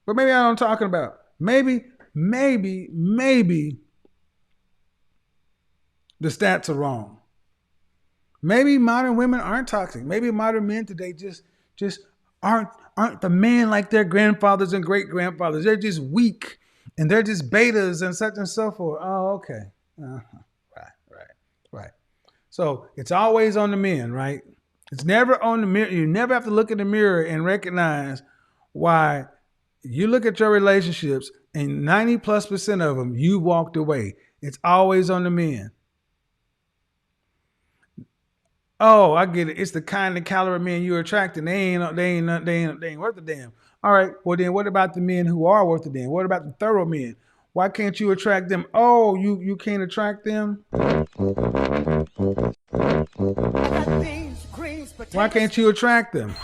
maybe I know what I'm talking about. Maybe the stats are wrong. Maybe modern women aren't toxic. Maybe modern men today just aren't the men like their grandfathers and great grandfathers. They're just weak and they're just betas and such and so forth. Oh, okay. Right. So it's always on the men, right? It's never on the mirror. You never have to look in the mirror and recognize why you look at your relationships and 90+% of them you walked away. It's always on the men. Oh, I get it. It's the kind of caliber men you're attracting. They ain't worth a damn. All right. Well, then what about the men who are worth a damn? What about the thorough men? Why can't you attract them? Oh, you can't attract them? Why can't you attract them?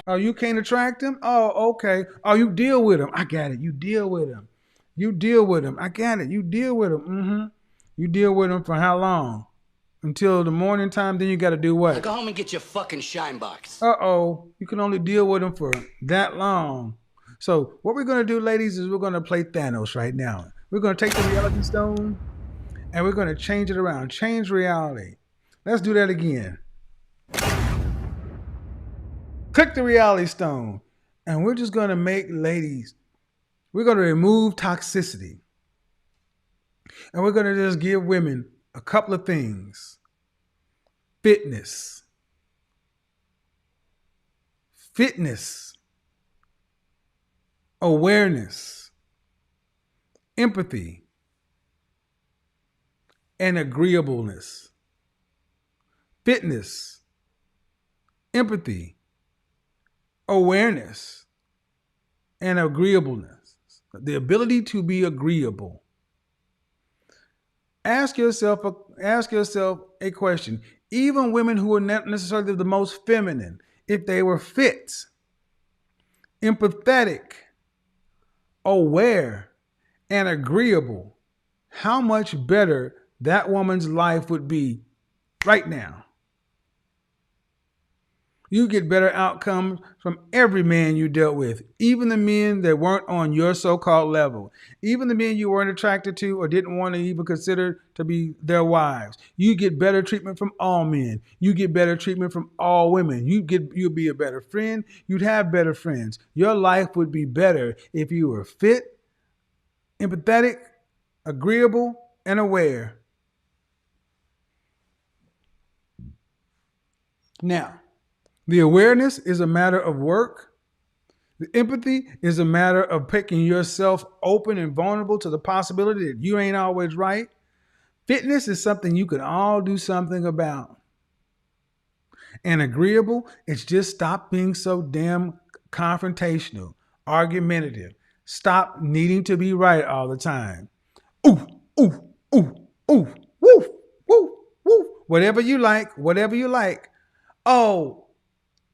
Oh, you can't attract them? Oh, okay. Oh, you deal with them. I got it. You deal with them. I got it. You deal with them. You deal with them for how long? Until the morning time, then you got to do what? Go home and get your fucking shine box. You can only deal with them for that long. So what we're going to do, ladies, is we're going to play Thanos right now. We're going to take the reality stone and we're going to change it around. Change reality. Let's do that again. Click the reality stone. And we're just going to make ladies, we're going to remove toxicity. And we're going to just give women a couple of things. Fitness, awareness, empathy, and agreeableness. Fitness, empathy, awareness, and agreeableness. The ability to be agreeable. Ask yourself a question. Even women who are not necessarily the most feminine, if they were fit, empathetic, aware, and agreeable, how much better that woman's life would be right now. You get better outcomes from every man you dealt with, even the men that weren't on your so-called level, even the men you weren't attracted to or didn't want to even consider to be their wives. You get better treatment from all men. You get better treatment from all women. You'll be a better friend. You'd have better friends. Your life would be better if you were fit, empathetic, agreeable, and aware. Now, The awareness is a matter of work. The empathy is a matter of picking yourself open and vulnerable to the possibility that you ain't always right. Fitness is something you can all do something about. And agreeable, it's just stop being so damn confrontational, argumentative. Stop needing to be right all the time. Ooh, ooh, ooh, ooh, woo, woo, woo. Whatever you like, whatever you like. Oh,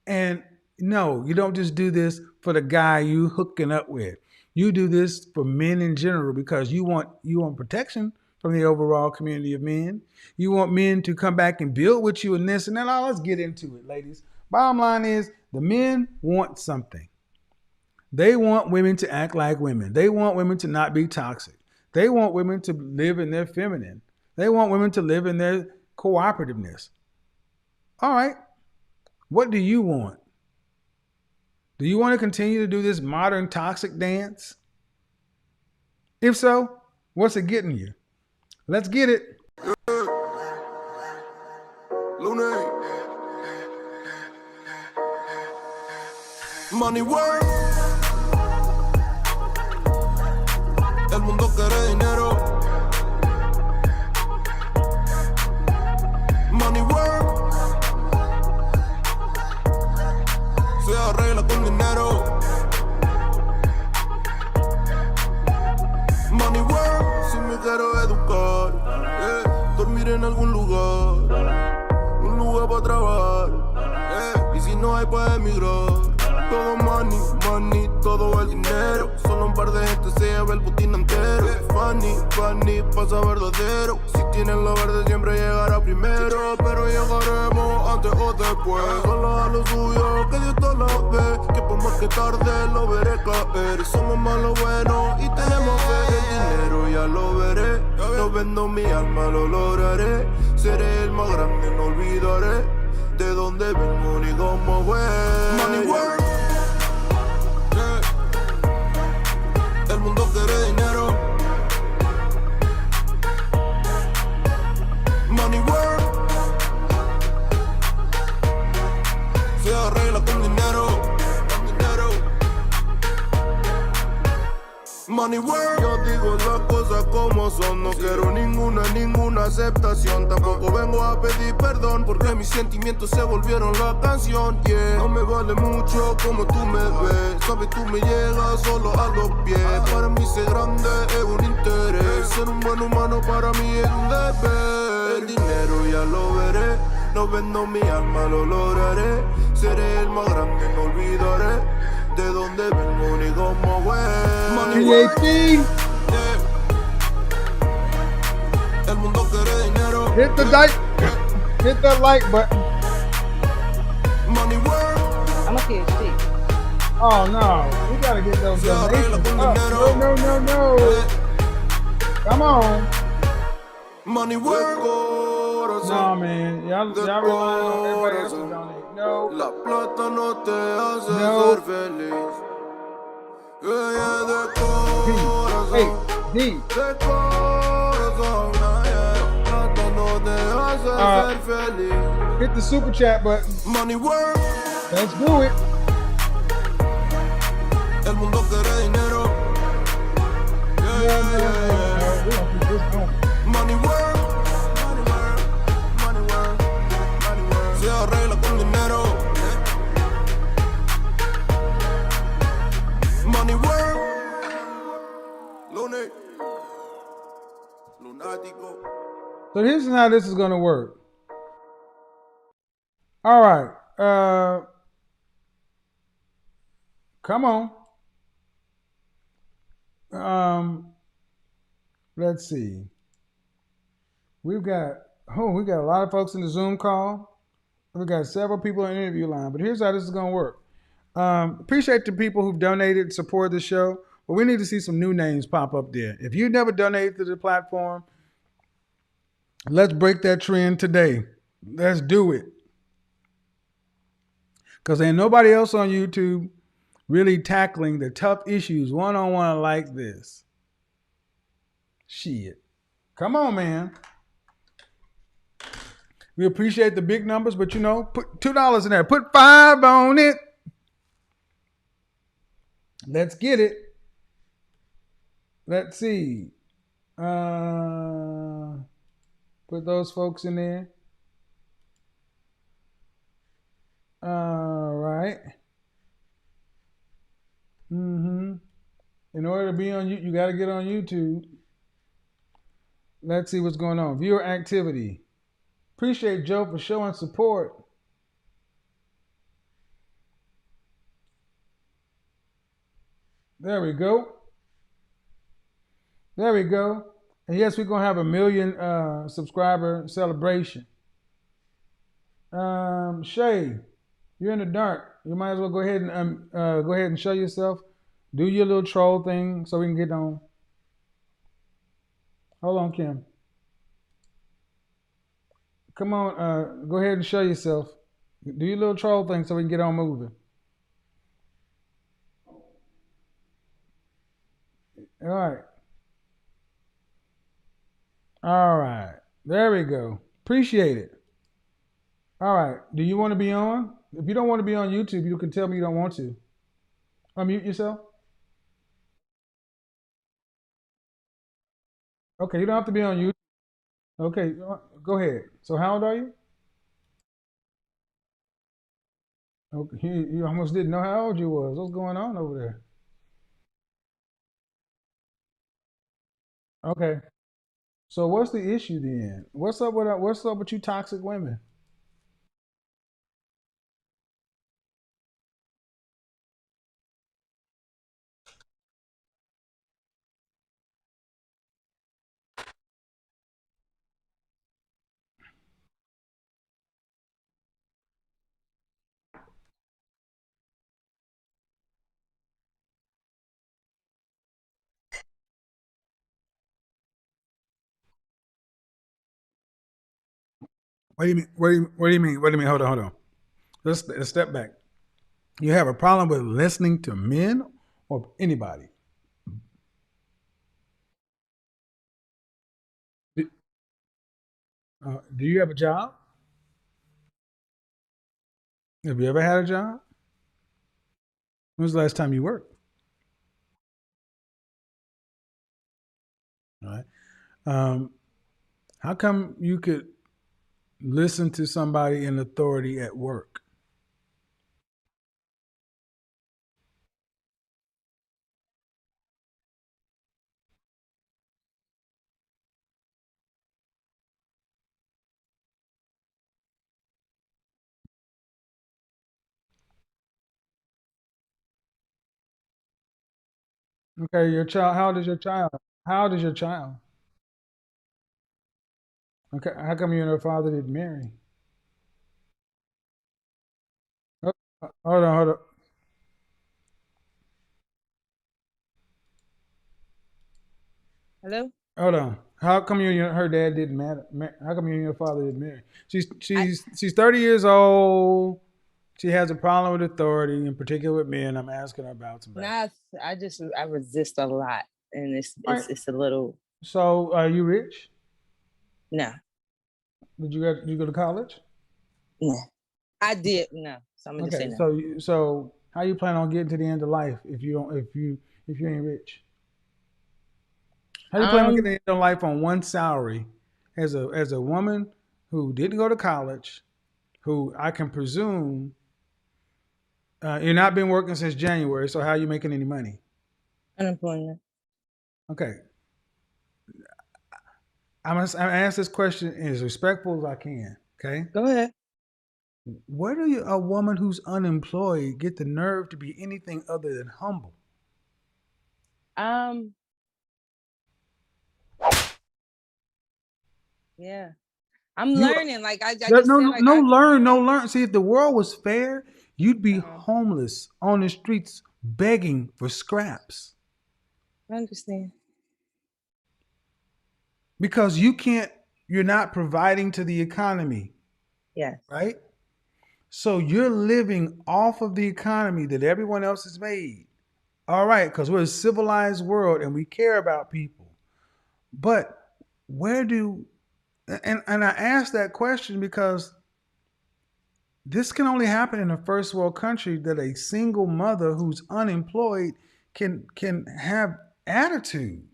and no, you don't just do this for the guy you hooking up with. You do this for men in general because you want protection from the overall community of men. You want men to come back and build with you and this and that. Oh, let's get into it, ladies. Bottom line is the men want something. They want women to act like women. They want women to not be toxic. They want women to live in their feminine. They want women to live in their cooperativeness. All right. What do you want? Do you want to continue to do this modern toxic dance? If so, what's it getting you? Let's get it. Money work. El mundo quiere dinero. Money work. Se arregla con dinero. Money work. Si me quiero educar, dormir en algún lugar, un lugar para trabajar, y si no hay para emigrar. Todo money, money, todo el dinero. Solo un par de gente se lleva el botín entero. Funny, funny, pasa verdadero. Si tienen lo verde siempre llegará primero. Pero llegaremos antes o después. Solo a lo suyo, que Dios te lo ve. Que por más que tarde lo veré caer. Somos malos buenos y tenemos fe. El dinero ya lo veré. No vendo mi alma, lo lograré. Seré el más grande, no olvidaré de dónde vengo ni cómo voy. Money work. El mundo quiere dinero. Money work. Se arregla con dinero. Con dinero. Money work. Yo digo las cosas como son. No quiero ninguna aceptación. Tampoco vengo a pedir perdón porque mis sentimientos se volvieron la canción. Yeah. No me vale mucho como tú me ves. Sabes, tú me llegas solo a los pies. Para mí ser grande es un interés. Ser un buen humano para mí es un deber. El dinero ya lo veré. No vendo mi alma, lo lograré. Seré el más grande, no olvidaré de dónde vengo ni cómo voy. Money work. PhD. El mundo quiere dinero. Hit that like button. Money work. I'm a PhD. Oh no, we gotta get those donations up. No. Come on. Money work. No man, y'all relying on everybody else to donate. No. La plata no te hace No. ser feliz. Ella de corazón. Hey, D. De corazón. Plata no te hace ser feliz. Hit the super chat button. Money work. Let's do it. El mundo quiere dinero. We gonna keep this going. Money work. Money work. Money work. Money work. Se arregla con dinero. Money work. Lunático. So here's how this is gonna work. All right. Come on. Let's see. We got a lot of folks in the Zoom call. We got several people in the interview line, but here's how this is gonna work. Appreciate the people who've donated, support the show, but we need to see some new names pop up there. If you never donated to the platform, let's break that trend today. Let's do it. Because ain't nobody else on YouTube really tackling the tough issues one-on-one like this. Shit. Come on, man. We appreciate the big numbers, but put $2 in there. Put 5 on it. Let's get it. Let's see. Put those folks in there. All right. In order to be on you got to get on YouTube. Let's see what's going on. Viewer activity. Appreciate Joe for showing support. There we go. There we go. And yes, we're gonna have a 1,000,000 subscriber celebration. Shay, you're in the dark. You might as well go ahead and show yourself. Do your little troll thing so we can get on. Hold on, Kim. Come on, go ahead and show yourself. Do your little troll thing so we can get on moving. All right. All right. There we go. Appreciate it. All right. Do you want to be on? If you don't want to be on YouTube, you can tell me you don't want to. Unmute yourself. Okay, you don't have to be on YouTube. Okay, go ahead. So how old are you? Okay, you almost didn't know how old you was. What's going on over there? Okay. So what's the issue then? What's up with you toxic women? What do you mean? What do you mean? Hold on. Let's step back. You have a problem with listening to men or anybody? Do, do you have a job? Have you ever had a job? When was the last time you worked? All right. Um, how come you could listen to somebody in authority at work? Okay, your child. How old is your child? How old is your child? Okay, how come you and her father didn't marry? Oh, hold on. Hello? Hold on. How come you and her dad didn't matter? How come you and your father didn't marry? She's I she's she's 30 years old. She has a problem with authority, in particular with men. I'm asking her about some background. now I resist a lot and it's All it's right. it's a little So, are you rich? no. Did you go to college? No. I did no. So I'm gonna just say Okay. no. So how you plan on getting to the end of life if you don't if you ain't rich? How you plan on getting Um to the end of life on one salary as a woman who didn't go to college, who I can presume you're not been working since January. So how are you making any money? unemployment. Okay. I'm ask this question as respectful as I can. Okay. Go ahead. Where do a woman who's unemployed get the nerve to be anything other than humble? Um yeah. I'm You learning. Like I no just no said no like no I learn no learn. See, if the world was fair, you'd be uh homeless on the streets begging for scraps I understand. because you're not providing to the economy, Yes. right? So you're living off of the economy that everyone else has made. All right, because we're a civilized world and we care about people. But where do And I asked that question because this can only happen in a first world country, that a single mother who's unemployed can have attitude.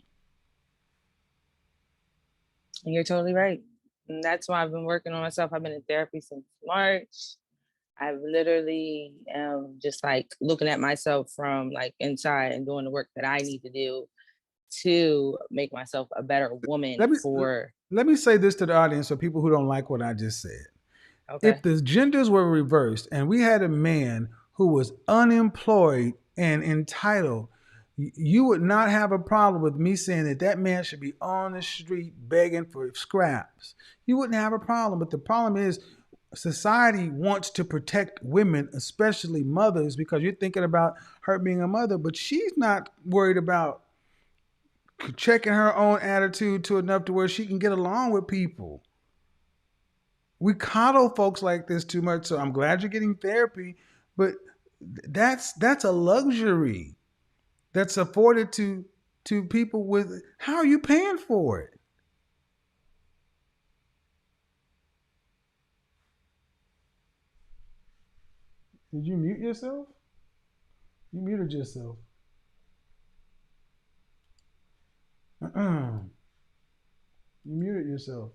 And you're totally right. And that's why I've been working on myself. I've been in therapy since March. I've literally just like looking at myself from like inside and doing the work that I need to do to make myself a better woman Let me for. let me say this to the audience, for people who don't like what I just said. Okay. If the genders were reversed and we had a man who was unemployed and entitled, you would not have a problem with me saying that that man should be on the street begging for scraps. You wouldn't have a problem. But the problem is, society wants to protect women, especially mothers, because you're thinking about her being a mother, but she's not worried about checking her own attitude to enough to where she can get along with people. We coddle folks like this too much. So I'm glad you're getting therapy, but that's a luxury that's afforded to people with. How are you paying for it? Did you mute yourself? You muted yourself. You muted yourself.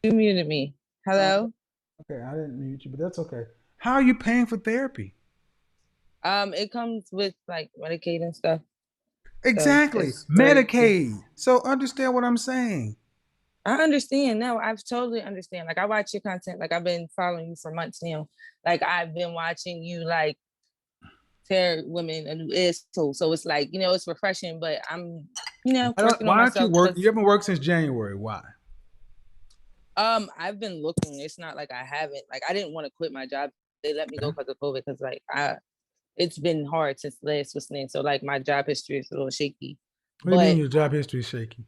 You muted me. Hello? Okay, I didn't mute you, but that's okay. How are you paying for therapy? It comes with like Medicaid and stuff. Exactly. It's very Medicaid. So understand what I'm saying. I understand now. I've totally understand. Like I watch your content. Like I've been following you for months now. Like I've been watching you like tear women a new asshole. So it's like, it's refreshing, but I'm, working on Why aren't you myself work? because You haven't worked since January. Why? I've been looking. It's not like I haven't. Like I didn't want to quit my job. They let me go because of COVID. Because like it's been hard since last was name. So like my job history is a little shaky. What do you mean your job history is shaky?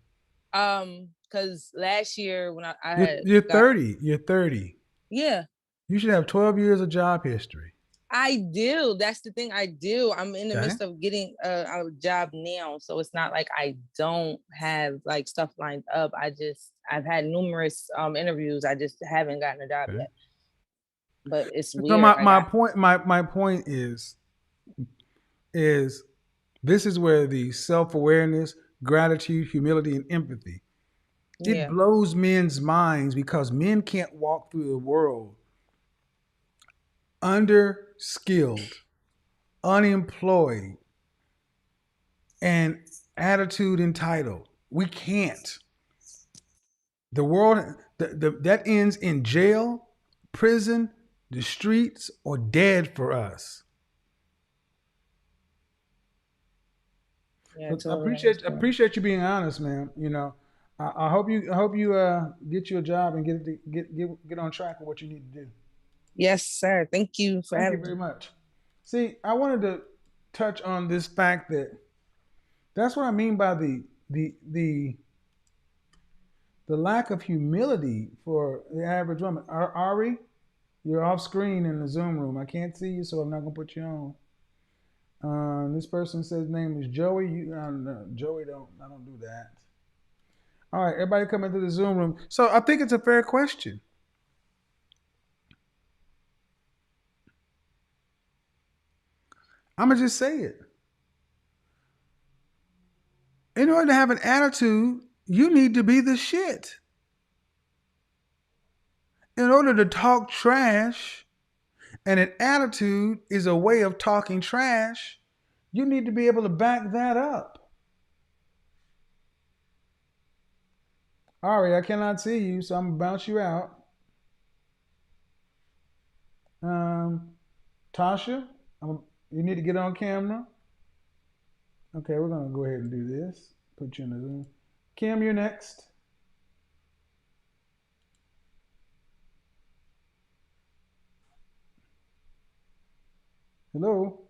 Because last year when I had You're 30. You're 30. Yeah. You should have 12 years of job history. I do. That's the thing. I do. I'm in the Okay. midst of getting a job now, so it's not like I don't have like stuff lined up. I've had numerous interviews. I just haven't gotten a job yet. But it's weird. So my point is this is where the self-awareness, gratitude, humility, and empathy, it blows men's minds, because men can't walk through the world under-skilled, unemployed, and attitude entitled. We can't. The world that ends in jail, prison, the streets, or dead for us. Yeah, totally appreciate you being honest, man. I hope you get you a job and get on track with what you need to do. Yes, sir. Thank you for having me. Thank you very much. See, I wanted to touch on this fact that's what I mean by the lack of humility for the average woman. Ari, you're off screen in the Zoom room. I can't see you, so I'm not gonna put you on. This person says his name is Joey. Joey I don't do that. All right, everybody come into the Zoom room. So I think it's a fair question. I'm gonna just say it. In order to have an attitude, you need to be the shit. In order to talk trash, and an attitude is a way of talking trash, you need to be able to back that up. Ari, I cannot see you, so I'm gonna bounce you out. Tasha, you need to get on camera. Okay, we're gonna go ahead and do this. Put you in the Zoom. Kim, you're next. Hello.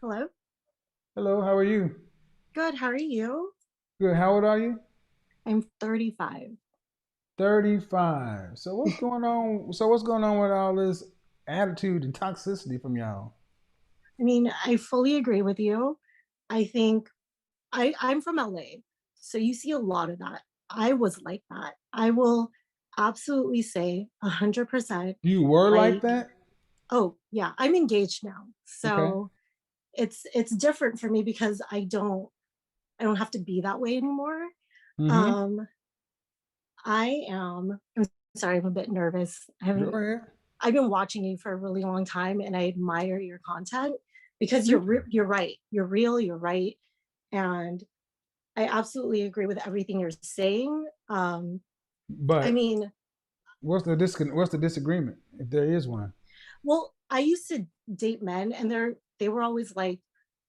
Hello. Hello, how are you? Good, how are you? Good, how old are you? I'm 35. 35. So what's going on? So what's going on with all this attitude and toxicity from y'all? I mean, I fully agree with you. I think I'm from LA, so you see a lot of that. I was like that. I will absolutely say 100%. You were like Like, that? oh yeah, I'm engaged now. Okay. So it's different for me because I don't have to be that way anymore. Mm-hmm. Um, I'm sorry, I'm a bit nervous. Go ahead. I've been watching you for a really long time and I admire your content because Thank you. you're right. You're real, you're right. And I absolutely agree with everything you're saying. I But mean, what's the disagreement, if there is one? well, I used to date men and they were always like,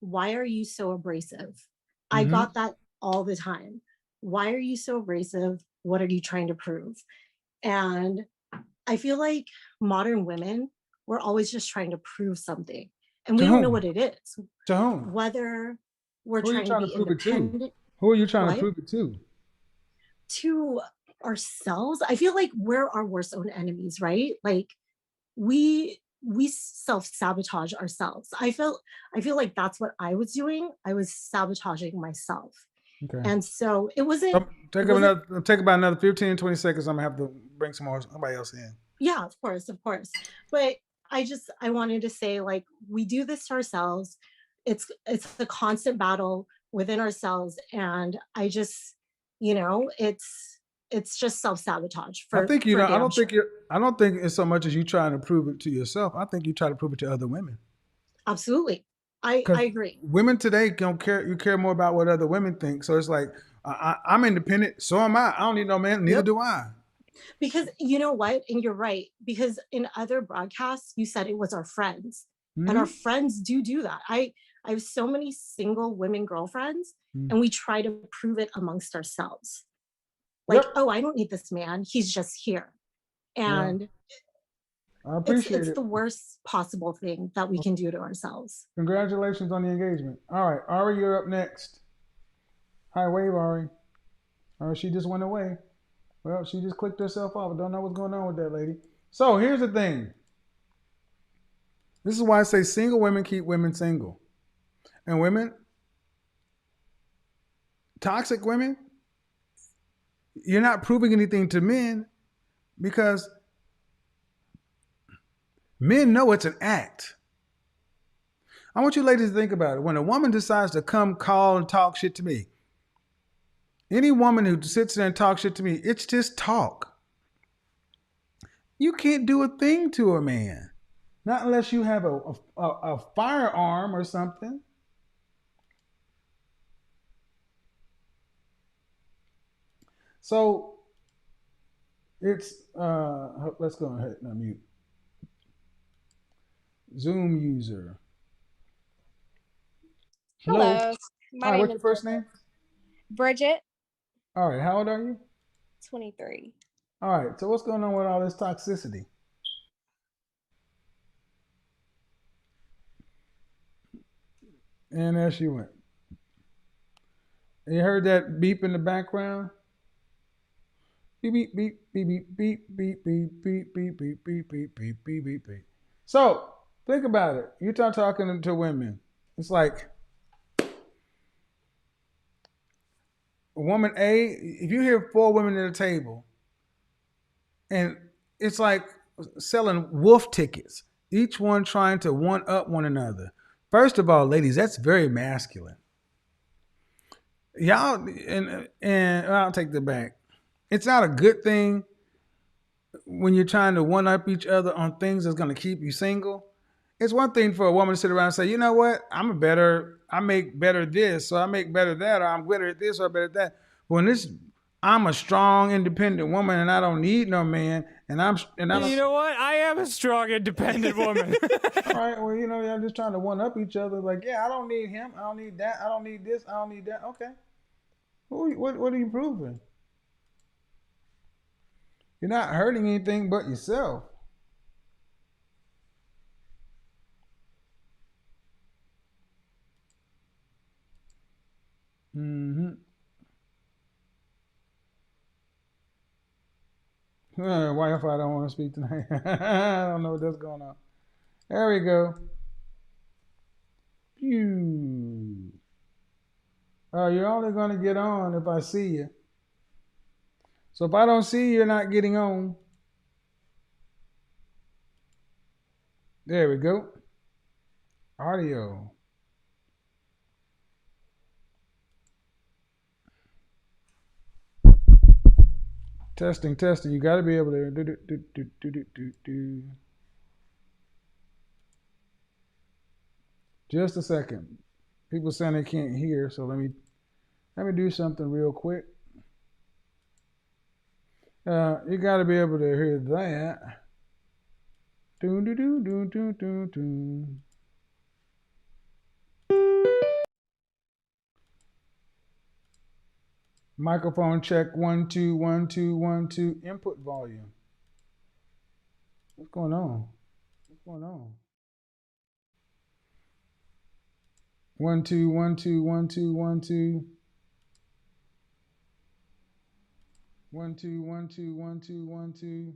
"Why are you so abrasive?" I Mm-hmm. got that all the time. "Why are you so abrasive? What are you trying to prove?" And I feel like modern women, we're always just trying to prove something. And To we don't know whom? what it is. To whom? Whether we're Who are you trying to trying to be prove it to? independent, Who are you trying to what? prove it to? To ourselves. I feel like we're our worst own enemies, right? Like we self-sabotage ourselves. I feel like that's what I was doing. I was sabotaging myself. Okay. And so it wasn't Take about another 15, 20 seconds. I'm gonna have to bring somebody else in. yeah, of course. But I wanted to say like we do this to ourselves. It's the constant battle within ourselves and I just, it's just self-sabotage I for think you know. I damn don't think sure. you. I don't think it's so much as you trying to prove it to yourself. I think you try to prove it to other women. Absolutely. Because I agree. women today don't care. You care more about what other women think. So it's like I'm independent. So am I. I don't need no man. Neither Yep. do I. Because you know what? And you're right. Because in other broadcasts, you said it was our friends. And our Mm-hmm. friends do that. I have so many single women girlfriends, Mm-hmm. and we try to prove it amongst ourselves. Like, Yep. oh, I don't need this man. He's just here. Well, And I appreciate it's it. the worst possible thing that we can do to ourselves. Congratulations on the engagement. All right, Ari, you're up next. Hi, wave, Ari. Or she just went away. Well, she just clicked herself off. I don't know what's going on with that lady. So here's the thing. This is why I say single women keep women single. And women, toxic women, you're not proving anything to men because men know it's an act. I want you ladies to think about it. When a woman decides to come call and talk shit to me, any woman who sits there and talks shit to me, it's just talk. You can't do a thing to a man. Not unless you have a firearm or something. So it's let's go ahead and unmute. Zoom user. Hello. Hello, my Hi, name what's is your first name? Bridget, All right, how old are you? 23. All right, so what's going on with all this toxicity? And there she went. You heard that beep in the background? Beep beep beep beep beep beep beep beep beep beep beep beep beep beep beep beep beep. So think about it. You start talking to women. It's like woman A, if you hear four women at a table, and it's like selling wolf tickets, each one trying to one up one another. First of all, ladies, that's very masculine. Y'all and I'll take that back. It's not a good thing when you're trying to one up each other on things that's going to keep you single. It's one thing for a woman to sit around and say, you know what, I make better this, or I make better that, or I'm better at this, or better at that. But when I'm a strong, independent woman, and I don't need no man, and I You don't. know what? I am a strong, independent woman. All right, well, I'm just trying to one up each other. Like, yeah, I don't need him, I don't need that, I don't need this, I don't need that. Okay, what are you proving? You're not hurting anything but yourself. Mm-hmm. Wi-Fi don't want to speak tonight. I don't know what's going on. There we go. Pew. You're only going to get on if I see you. So if I don't see you, you're not getting on. There we go. Audio. Testing, testing. You got to be able to do. Just a second. People saying they can't hear, so let me do something real quick. You got to be able to hear that. Do do do do do do do. Microphone check 1 2 1 2 1 2. Input volume. What's going on? What's going on? 1 2 1 2 1 2 1 2. 1 2 1 2 1 2 1 2.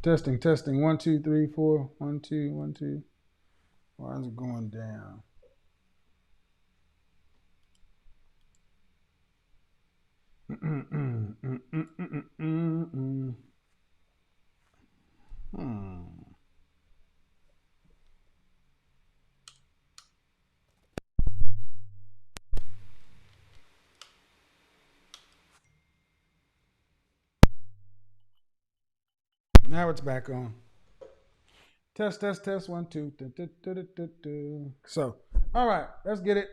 Testing, testing. 1 2 3 4. 1 2 1 2. Why is it going down? Now it's back on. Test, test, test. 1 2. So, all right, let's get it.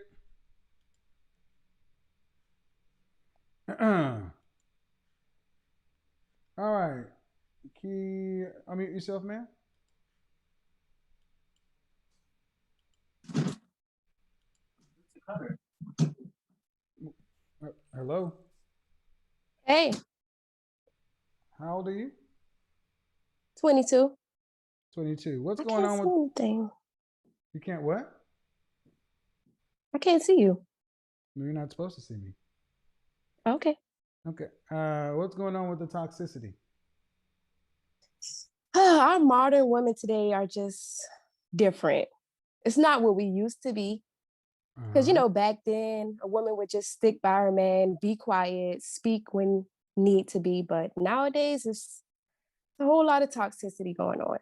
All right. Key, unmute yourself, man. Hello. Hey, How old are you? 22. 22. What's I going can't on see with? anything. You can't what? I can't see you. No, you're not supposed to see me. Okay. Okay. What's going on with the toxicity? Our modern women today are just different. It's not what we used to be. Because, back then, a woman would just stick by her man, be quiet, speak when need to be. But nowadays, it's a whole lot of toxicity going on.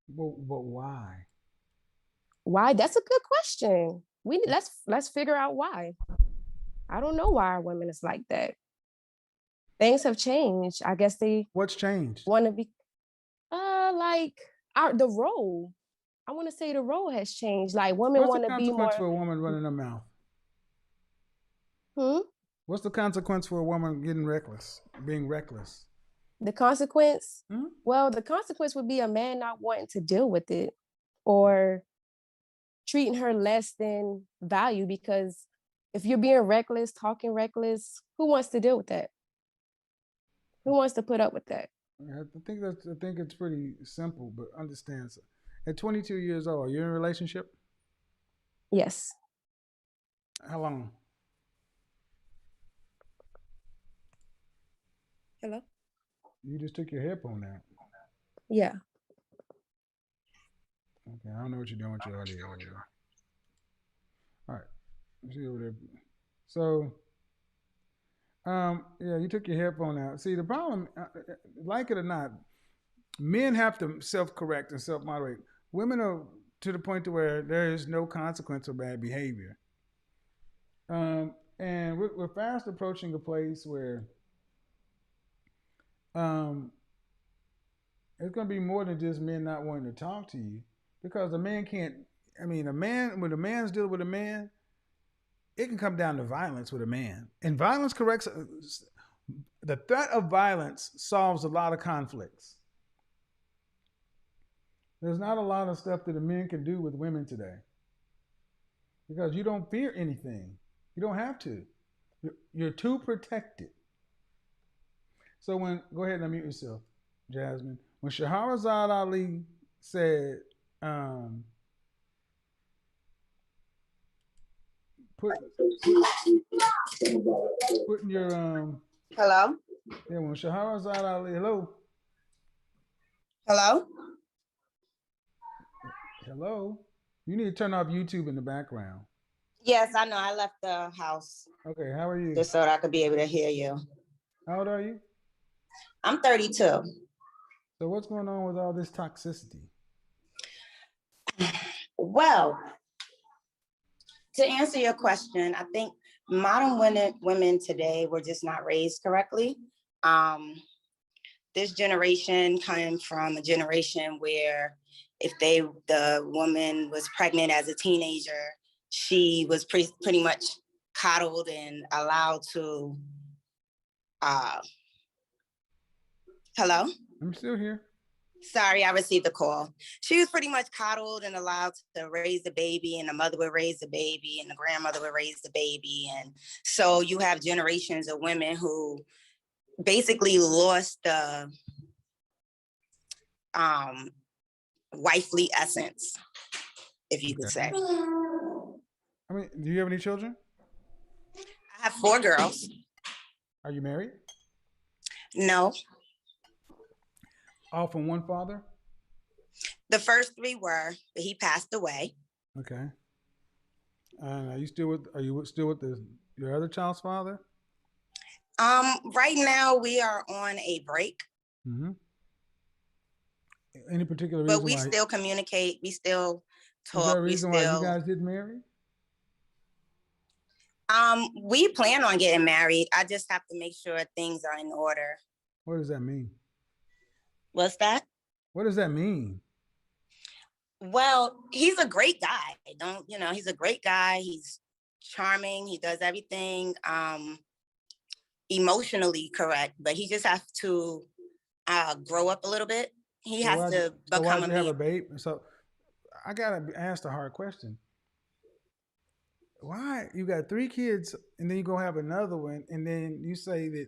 But why? Why? That's a good question. Let's figure out why. I don't know why our women is like that. Things have changed. I guess they What's changed? want to be like the role. I want to say the role has changed. Like women What's the want to be consequence more. for a woman running her mouth? Hmm? What's the consequence for a woman getting reckless, being reckless? The consequence? Hmm? Well, the consequence would be a man not wanting to deal with it or treating her less than value, because if you're being reckless, talking reckless, who wants to deal with that? Who wants to put up with that? I think it's pretty simple, but understand. At 22 years old, are you in a relationship? Yes. How long? Hello? You just took your headphone out. Yeah. Okay, I don't know what you're doing with your audio. All right, see over there. So, yeah, you took your headphone out. See, the problem, like it or not, men have to self-correct and self-moderate. Women are to the point to where there is no consequence of bad behavior. And we're fast approaching a place where it's going to be more than just men not wanting to talk to you, because a man can't. I mean, when a man's dealing with a man, it can come down to violence with a man, and violence corrects. The threat of violence solves a lot of conflicts. There's not a lot of stuff that a man can do with women today, because you don't fear anything. You don't have to. You're too protected. So go ahead and unmute yourself, Jasmine. When Shahrazad Ali said, put putting your Hello? yeah, when Shahrazad Ali, hello, Hello? hello. You need to turn off YouTube in the background. Yes, I know. I left the house Okay, how are you? just so that I could be able to hear you. How old are you? I'm 32. So what's going on with all this toxicity? Well, to answer your question, I think modern women today were just not raised correctly. This generation came from a generation where if the woman was pregnant as a teenager, she was pretty much coddled and allowed to, hello? I'm still here. Sorry, I received a call. She was pretty much coddled and allowed to raise the baby, and the mother would raise the baby, and the grandmother would raise the baby. And so you have generations of women who basically lost the wifely essence, if you could say. I mean, do you have any children? I have 4 girls. Are you married? No. All from one father? The first 3 were, but he passed away. Okay. And are you still with your other child's father? Right now we are on a break. Mm-hmm. Any particular reason? But we still communicate. We still talk. Is there a reason why you guys didn't marry? We plan on getting married. I just have to make sure things are in order. What does that mean? What's that? What does that mean? Well, he's a great guy. He's a great guy. He's charming. He does everything emotionally correct, but he just has to grow up a little bit. He has to become a man. Have a baby? So I gotta ask the hard question. Why you got 3 kids and then you go have another one and then you say that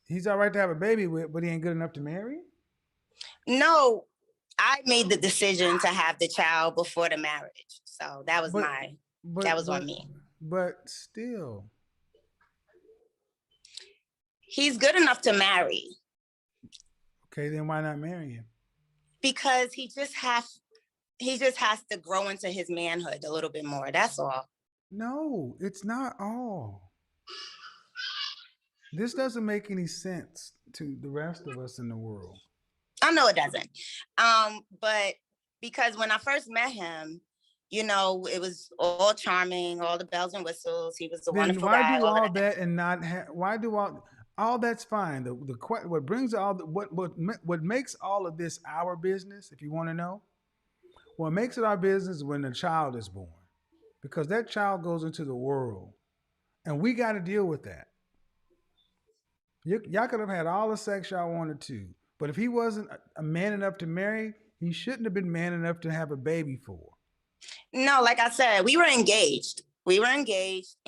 he's all right to have a baby with, but he ain't good enough to marry? No, I made the decision to have the child before the marriage. So that was on me. But still. He's good enough to marry. Okay, then why not marry him? Because he just has to grow into his manhood a little bit more. That's all. No, it's not all. This doesn't make any sense to the rest of us in the world. I know it doesn't. But because when I first met him, it was all charming, all the bells and whistles. He was a wonderful guy. Why do all that and not why do all that's fine. What brings what makes all of this our business, if you want to know, what makes it our business is when a child is born, because that child goes into the world, and we got to deal with that. Y'all could have had all the sex y'all wanted to, but if he wasn't a man enough to marry, he shouldn't have been man enough to have a baby for. No, like I said, we were engaged. It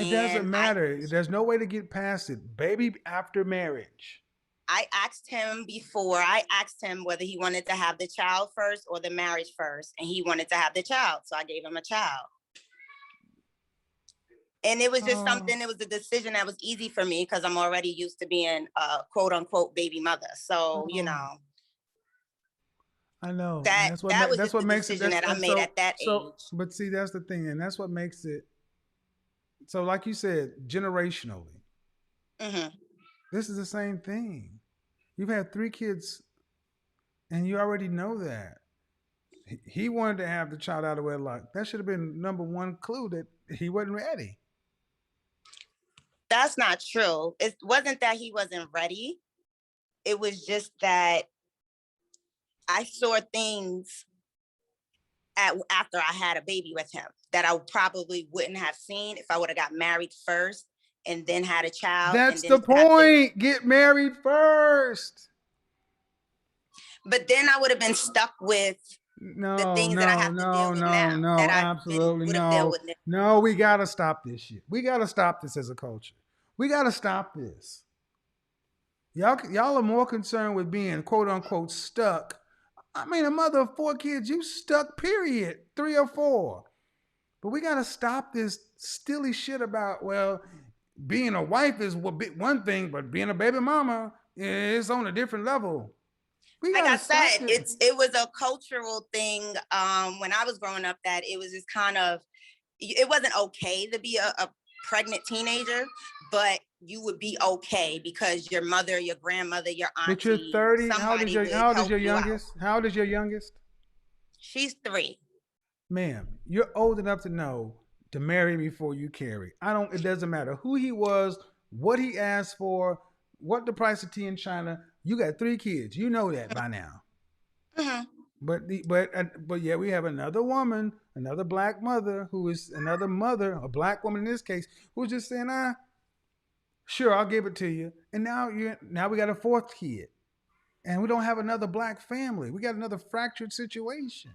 doesn't matter. There's no way to get past it. Baby after marriage. I asked him whether he wanted to have the child first or the marriage first, and he wanted to have the child. So I gave him a child. And it was just it was a decision that was easy for me because I'm already used to being a quote unquote baby mother. So, I know. That's what makes it that I made at that age. But see, that's the thing, and that's what makes it. So, like you said, generationally, this is the same thing. You've had 3 kids, and you already know that. He wanted to have the child out of wedlock. That should have been number 1 clue that he wasn't ready. That's not true. It wasn't that he wasn't ready. It was just that I saw things after I had a baby with him that I probably wouldn't have seen if I would have got married first and then had a child. That's the point. Get married first. But then I would have been stuck with the things that I have to deal with now. No, absolutely no. No, we got to stop this shit. We got to stop this as a culture. We got to stop this. Y'all are more concerned with being quote unquote stuck. I mean, a mother of 4 kids, you stuck, period. 3 or 4. But we got to stop this silly shit about, well, being a wife is one thing, but being a baby mama is on a different level. We Like gotta I stop said, it. it was a cultural thing when I was growing up, that it was just kind of, it wasn't okay to be a pregnant teenager, but you would be okay because your mother, your grandmother, your But you're auntie, 30. somebody How old is your would How old is help your you out. youngest? How old is your youngest? She's 3. Ma'am, you're old enough to know to marry before you carry. It doesn't matter who he was, what he asked for, what the price of tea in China. You got 3 kids. You know that by now. Mm-hmm. But yeah, we have another woman, another black mother who is another mother, a black woman in this case, who's just saying, sure, I'll give it to you. And now we got a 4th kid. And we don't have another black family. We got another fractured situation.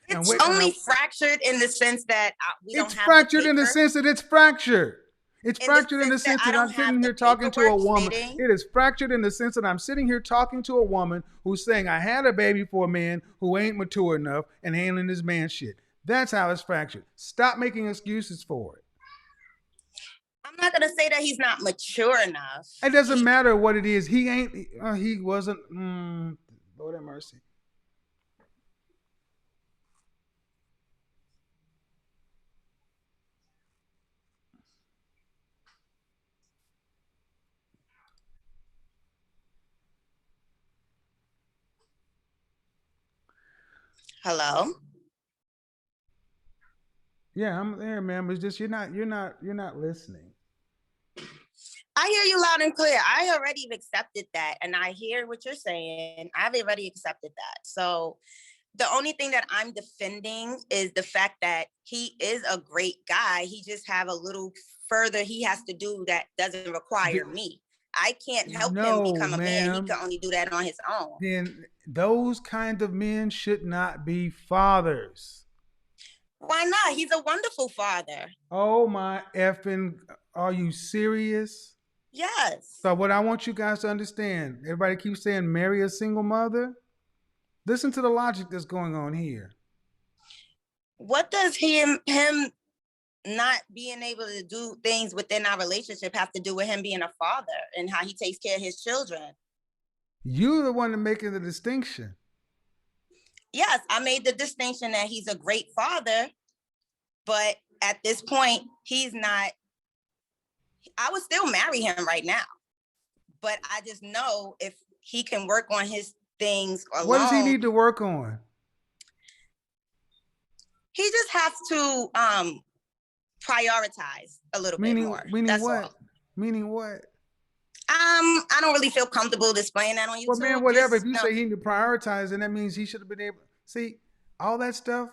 It's only fractured in the sense that we don't have the paper. It's fractured in the sense that it's fractured. It's fractured in the sense that I'm sitting here talking to a woman. It is fractured in the sense that I'm sitting here talking to a woman who's saying I had a baby for a man who ain't mature enough and handling his man shit. That's how it's fractured. Stop making excuses for it. I'm not going to say that he's not mature enough. It doesn't matter what it is. He wasn't. Lord have mercy. Hello? Yeah, I'm there, man. But it's just you're not listening. I hear you loud and clear. I already accepted that, and I hear what you're saying. I've already accepted that. So the only thing that I'm defending is the fact that he is a great guy. He just have a little further he has to do that doesn't require me. I can't help him become a man. He can only do that on his own. Then those kind of men should not be fathers. Why not? He's a wonderful father. Oh my effing, are you serious? Yes. So what I want you guys to understand, everybody keeps saying marry a single mother. Listen to the logic that's going on here. What does him not being able to do things within our relationship have to do with him being a father and how he takes care of his children? You're the one making the distinction. Yes, I made the distinction that he's a great father, but at this point, he's not. I would still marry him right now, but I just know if he can work on his things alone. What does he need to work on? He just has to prioritize a little bit more. Meaning what? All. Meaning what? I don't really feel comfortable displaying that on YouTube. Well, man, whatever. If you say he need to prioritize, then that means he should have been able. See, all that stuff.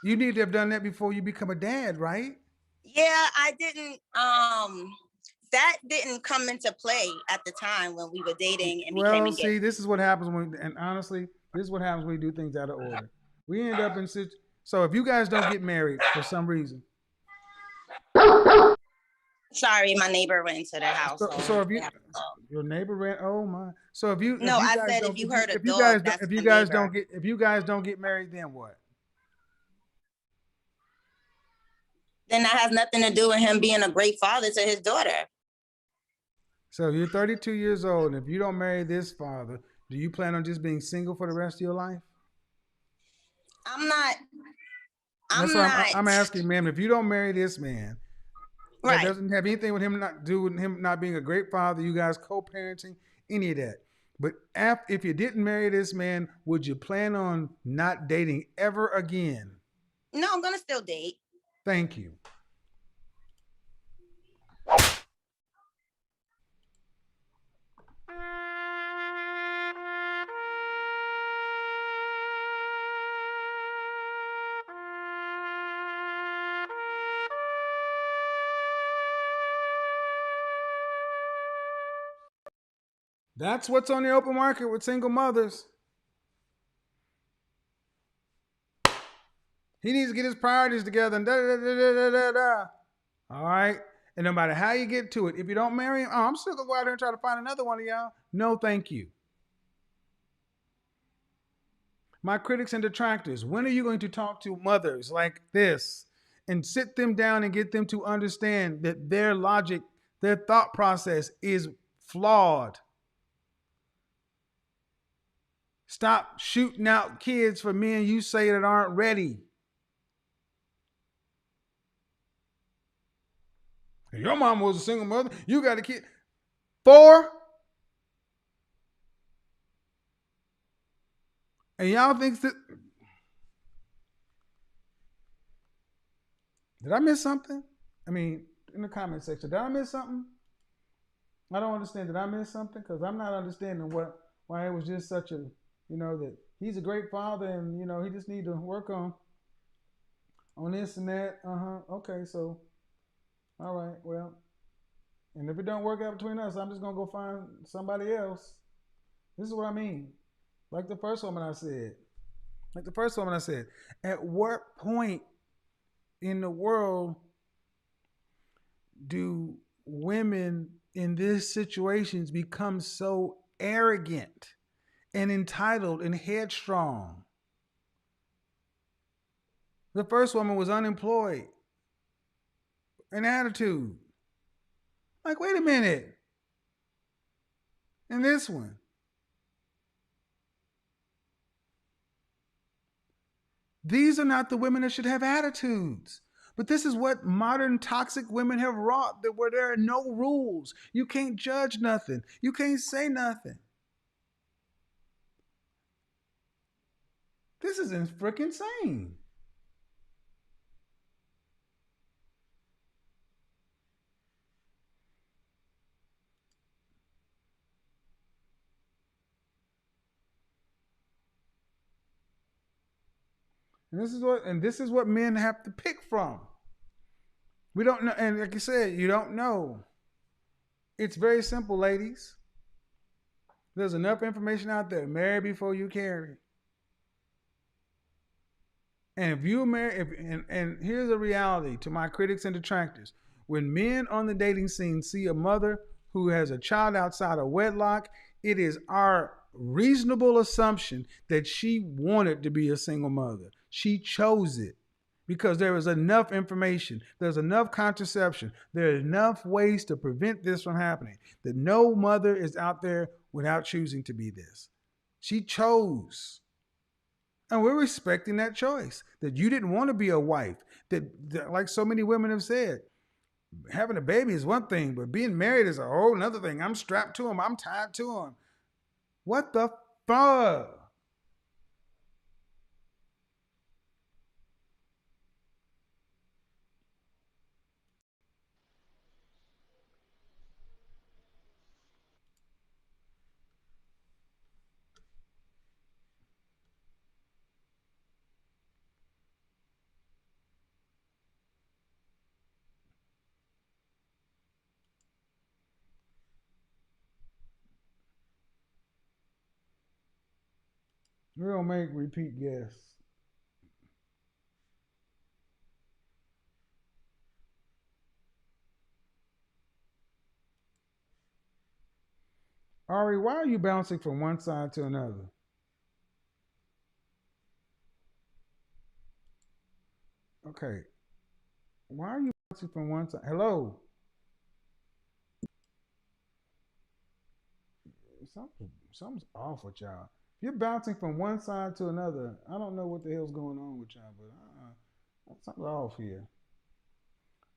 You need to have done that before you become a dad, right? Yeah, I didn't. That didn't come into play at the time when we were dating and became engaged. See, this is what happens and honestly, this is what happens when we do things out of order. We end up in so if you guys don't get married for some reason. Sorry, my neighbor went into the house. So if your neighbor ran, oh my. So if you no, I said if you heard a dog, if you guys don't get married, then what? Then that has nothing to do with him being a great father to his daughter. So you're 32 years old, and if you don't marry this father, do you plan on just being single for the rest of your life? I'm asking, ma'am. If you don't marry this man, right, that doesn't have anything with him not being a great father. You guys co-parenting, any of that. But if you didn't marry this man, would you plan on not dating ever again? No, I'm gonna still date. Thank you. That's what's on the open market with single mothers. He needs to get his priorities together and da-da-da-da-da-da-da. All right? And no matter how you get to it, if you don't marry him, I'm still going to go out there and try to find another one of y'all. No, thank you. My critics and detractors, when are you going to talk to mothers like this and sit them down and get them to understand that their logic, their thought process is flawed? Stop shooting out kids for men you say that aren't ready. Your mom was a single mother. You got a kid. 4? And y'all think that. Did I miss something? I mean, in the comment section, did I miss something? I don't understand. Did I miss something? Because I'm not understanding why it was just such a, that he's a great father and, he just need to work on this and that. Okay, so, all right, well. And if it don't work out between us, I'm just going to go find somebody else. This is what I mean. Like the first woman I said. At what point in the world do women in these situations become so arrogant and entitled and headstrong? The first woman was unemployed. An attitude. Like, wait a minute. And this one. These are not the women that should have attitudes. But this is what modern toxic women have wrought, that where there are no rules. You can't judge nothing. You can't say nothing. This is freaking insane. And this is what men have to pick from. We don't know, and like you said, you don't know. It's very simple, ladies. There's enough information out there. Marry before you carry. And if you marry, and here's a reality to my critics and detractors: when men on the dating scene see a mother who has a child outside of wedlock, it is our reasonable assumption that she wanted to be a single mother. She chose it because there is enough information. There's enough contraception. There are enough ways to prevent this from happening that no mother is out there without choosing to be this. She chose. And we're respecting that choice, that you didn't want to be a wife, that like so many women have said, having a baby is one thing, but being married is a whole nother thing. I'm strapped to him. I'm tied to him. What the fuck? We don't make repeat guests. Ari, why are you bouncing from one side to another? Okay. Why are you bouncing from one side? Hello? Something's off with y'all. If you're bouncing from one side to another, I don't know what the hell's going on with y'all, but something's off here.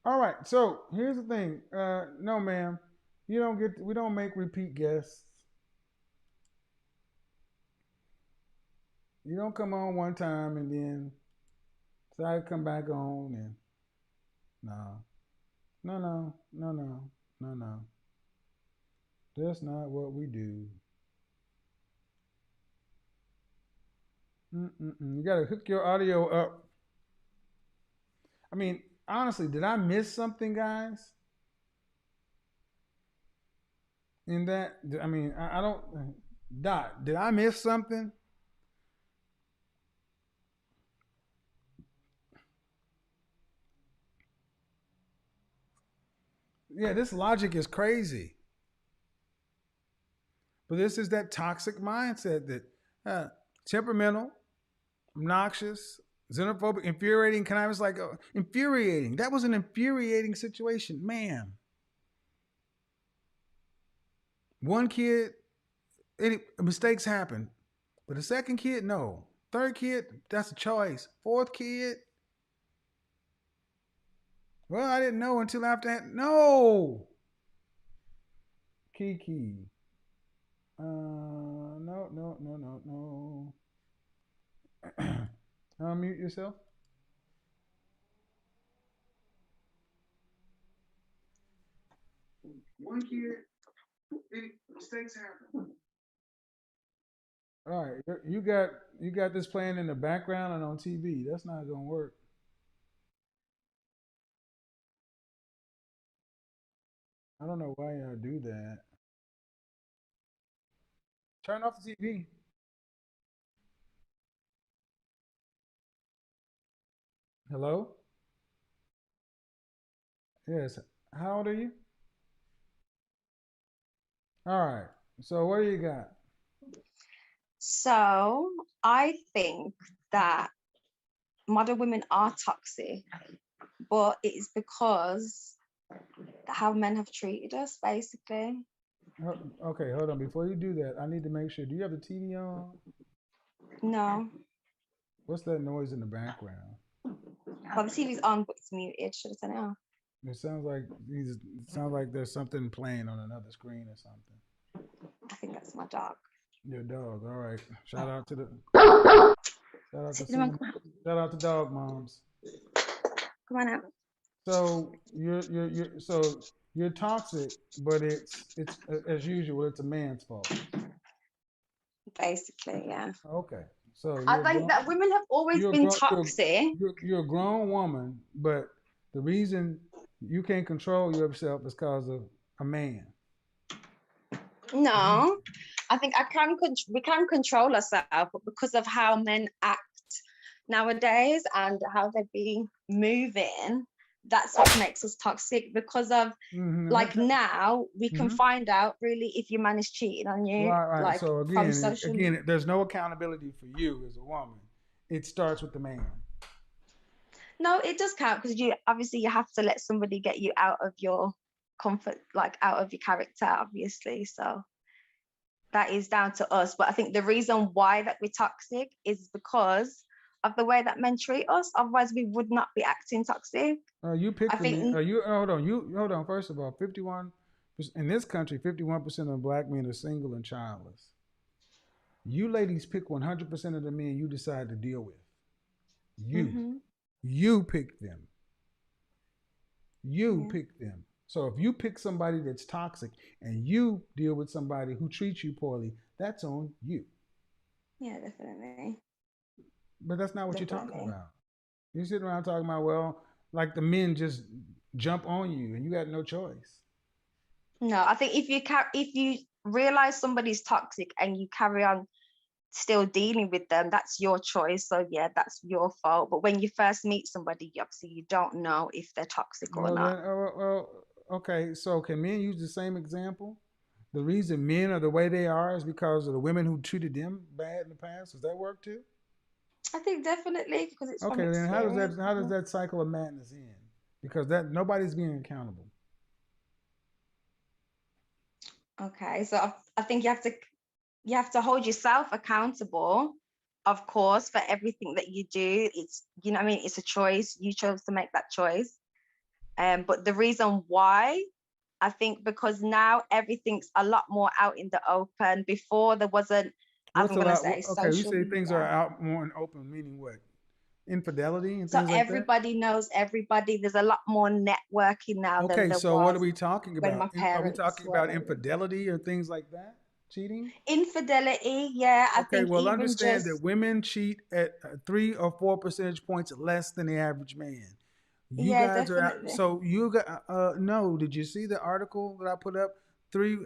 All right, so here's the thing. No, ma'am, we don't make repeat guests. You don't come on one time and then decide to come back on and no. That's not what we do. You gotta hook your audio up. I mean, honestly, did I miss something, guys? In that, I mean, I don't. Dot, did I miss something? Yeah, this logic is crazy. But this is that toxic mindset that temperamental, obnoxious, xenophobic, infuriating, conniving. Like infuriating. That was an infuriating situation, ma'am. One kid, mistakes happen, but the second kid, no. Third kid, that's a choice. Fourth kid, well, I didn't know until after that. No, Kiki. No. Unmute yourself. One kid, mistakes happen. All right, you got this playing in the background and on TV. That's not gonna work. I don't know why y'all do that. Turn off the TV. Hello? Yes. How old are you? All right. So what do you got? So I think that modern women are toxic, but it is because how men have treated us, basically. Okay, hold on. Before you do that, I need to make sure. Do you have the TV on? No. What's that noise in the background? Well, the TV's on, but it's muted. Should have turned it off. It sounds like there's something playing on another screen or something. I think that's my dog. Your dog. All right. Shout out to Shout out to dog moms. Come on out. So you're toxic, but it's as usual. It's a man's fault. Basically, yeah. Okay. So I think that women have always been toxic. You're a grown woman, but the reason you can't control yourself is because of a man. No, I think we can control ourselves, but because of how men act nowadays and how they've been moving, that's what makes us toxic. Because of like now we can find out really if your man is cheating on you. Right. Like, so from social again, there's no accountability for you as a woman. It starts with the man. No, it does count because you have to let somebody get you out of your comfort, like out of your character, obviously. So that is down to us. But I think the reason why that we're toxic is because of the way that men treat us. Otherwise, we would not be acting toxic. You picked hold on. First of all, 51% in this country, 51% of black men are single and childless. You ladies pick 100% of the men you decide to deal with. You pick them. You pick them. So if you pick somebody that's toxic and you deal with somebody who treats you poorly, that's on you. Yeah, definitely. But that's not what you're talking about. You're sitting around talking about, well, like the men just jump on you and you got no choice. No, I think if you realize somebody's toxic and you carry on still dealing with them, that's your choice. So yeah, that's your fault. But when you first meet somebody, obviously you don't know if they're toxic or not. Okay, so can men use the same example? The reason men are the way they are is because of the women who treated them bad in the past. Does that work too? I think definitely, because it's okay. Then how does that cycle of madness end? Because that nobody's being accountable. Okay, so I think you have to hold yourself accountable, of course, for everything that you do. It's, you know what I mean, it's a choice. You chose to make that choice. But the reason why, I think because now everything's a lot more out in the open. Before there wasn't, Okay, you say things are out more in open, meaning what? Infidelity and things like that? So everybody knows everybody. There's a lot more networking now than there was. Okay, so what are we talking about? Are we talking about infidelity or things like that? Cheating? Infidelity, yeah. I think well, understand that women cheat at 3 or 4 percentage points less than the average man. You guys definitely. No, did you see the article that I put up? 1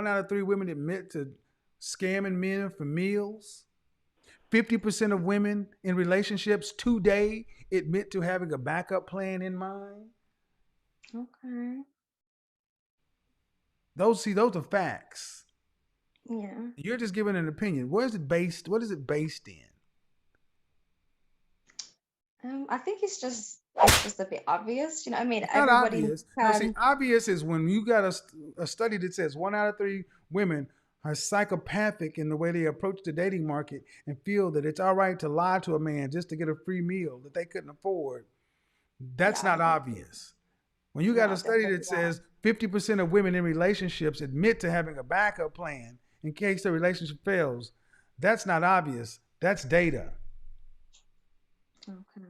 out of 3 women admit to scamming men for meals. 50% of women in relationships today admit to having a backup plan in mind. Okay. Those are facts. Yeah. You're just giving an opinion. What is it based in? I think it's just a bit obvious. You know what I mean? It's not Everybody obvious. No, see, can. obvious is when you got a study that says 1 out of 3 women are psychopathic in the way they approach the dating market and feel that it's all right to lie to a man just to get a free meal that they couldn't afford. That's Yeah, not obvious. When you got no, a study definitely that not. says 50% of women in relationships admit to having a backup plan in case the relationship fails, that's not obvious. That's data. Okay.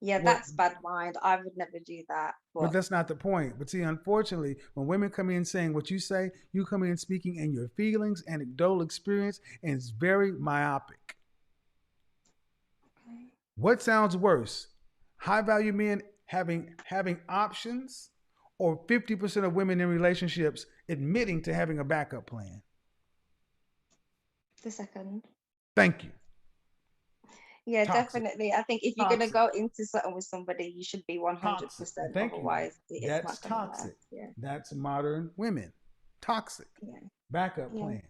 Yeah, What that's bad mind. I would never do that. But But that's not the point. But see, unfortunately, when women come in saying what you say, you come in speaking in your feelings, anecdotal experience, and it's very myopic. What sounds worse? High value men having options, or 50% of women in relationships admitting to having a backup plan? the second. Thank you. Yeah, Toxic. definitely. I think if you're gonna Toxic. go into something with somebody, you should be Toxic. 100%. Thank you. Otherwise, it's That's not gonna work. toxic. Yeah. That's modern women. Toxic. Yeah. Backup Yeah. plan.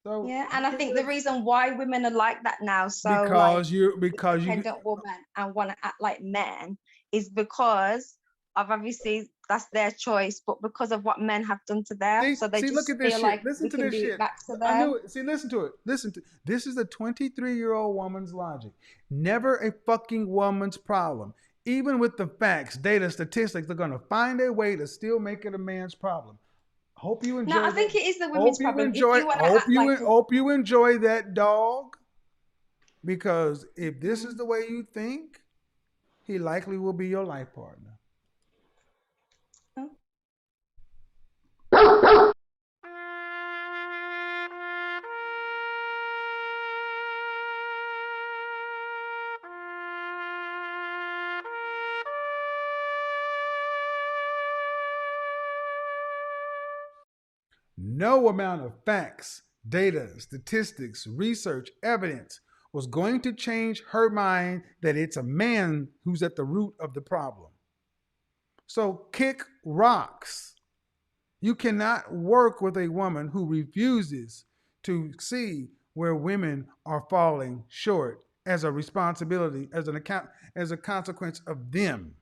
So Yeah, and I think the reason why women are like that now, so like because you independent women and want to act like men, is because of obviously that's their choice, but because of what men have done to them, so they See, look just at this feel shit. like Listen we to can this do it shit. back to I knew them. it. See, listen to it. Listen to this is a 23-year-old woman's logic. Never a fucking woman's problem. Even with the facts, data, statistics, they're gonna find a way to still make it a man's problem. Hope you No, enjoy I that. think it is the women's Hope you problem. If enjoy. you want to act like a Hope you enjoy that dog. Because if this is the way you think, he likely will be your life partner. No amount of facts, data, statistics, research, evidence was going to change her mind that it's a man who's at the root of the problem. So kick rocks. You cannot work with a woman who refuses to see where women are falling short as a responsibility, as a consequence of them.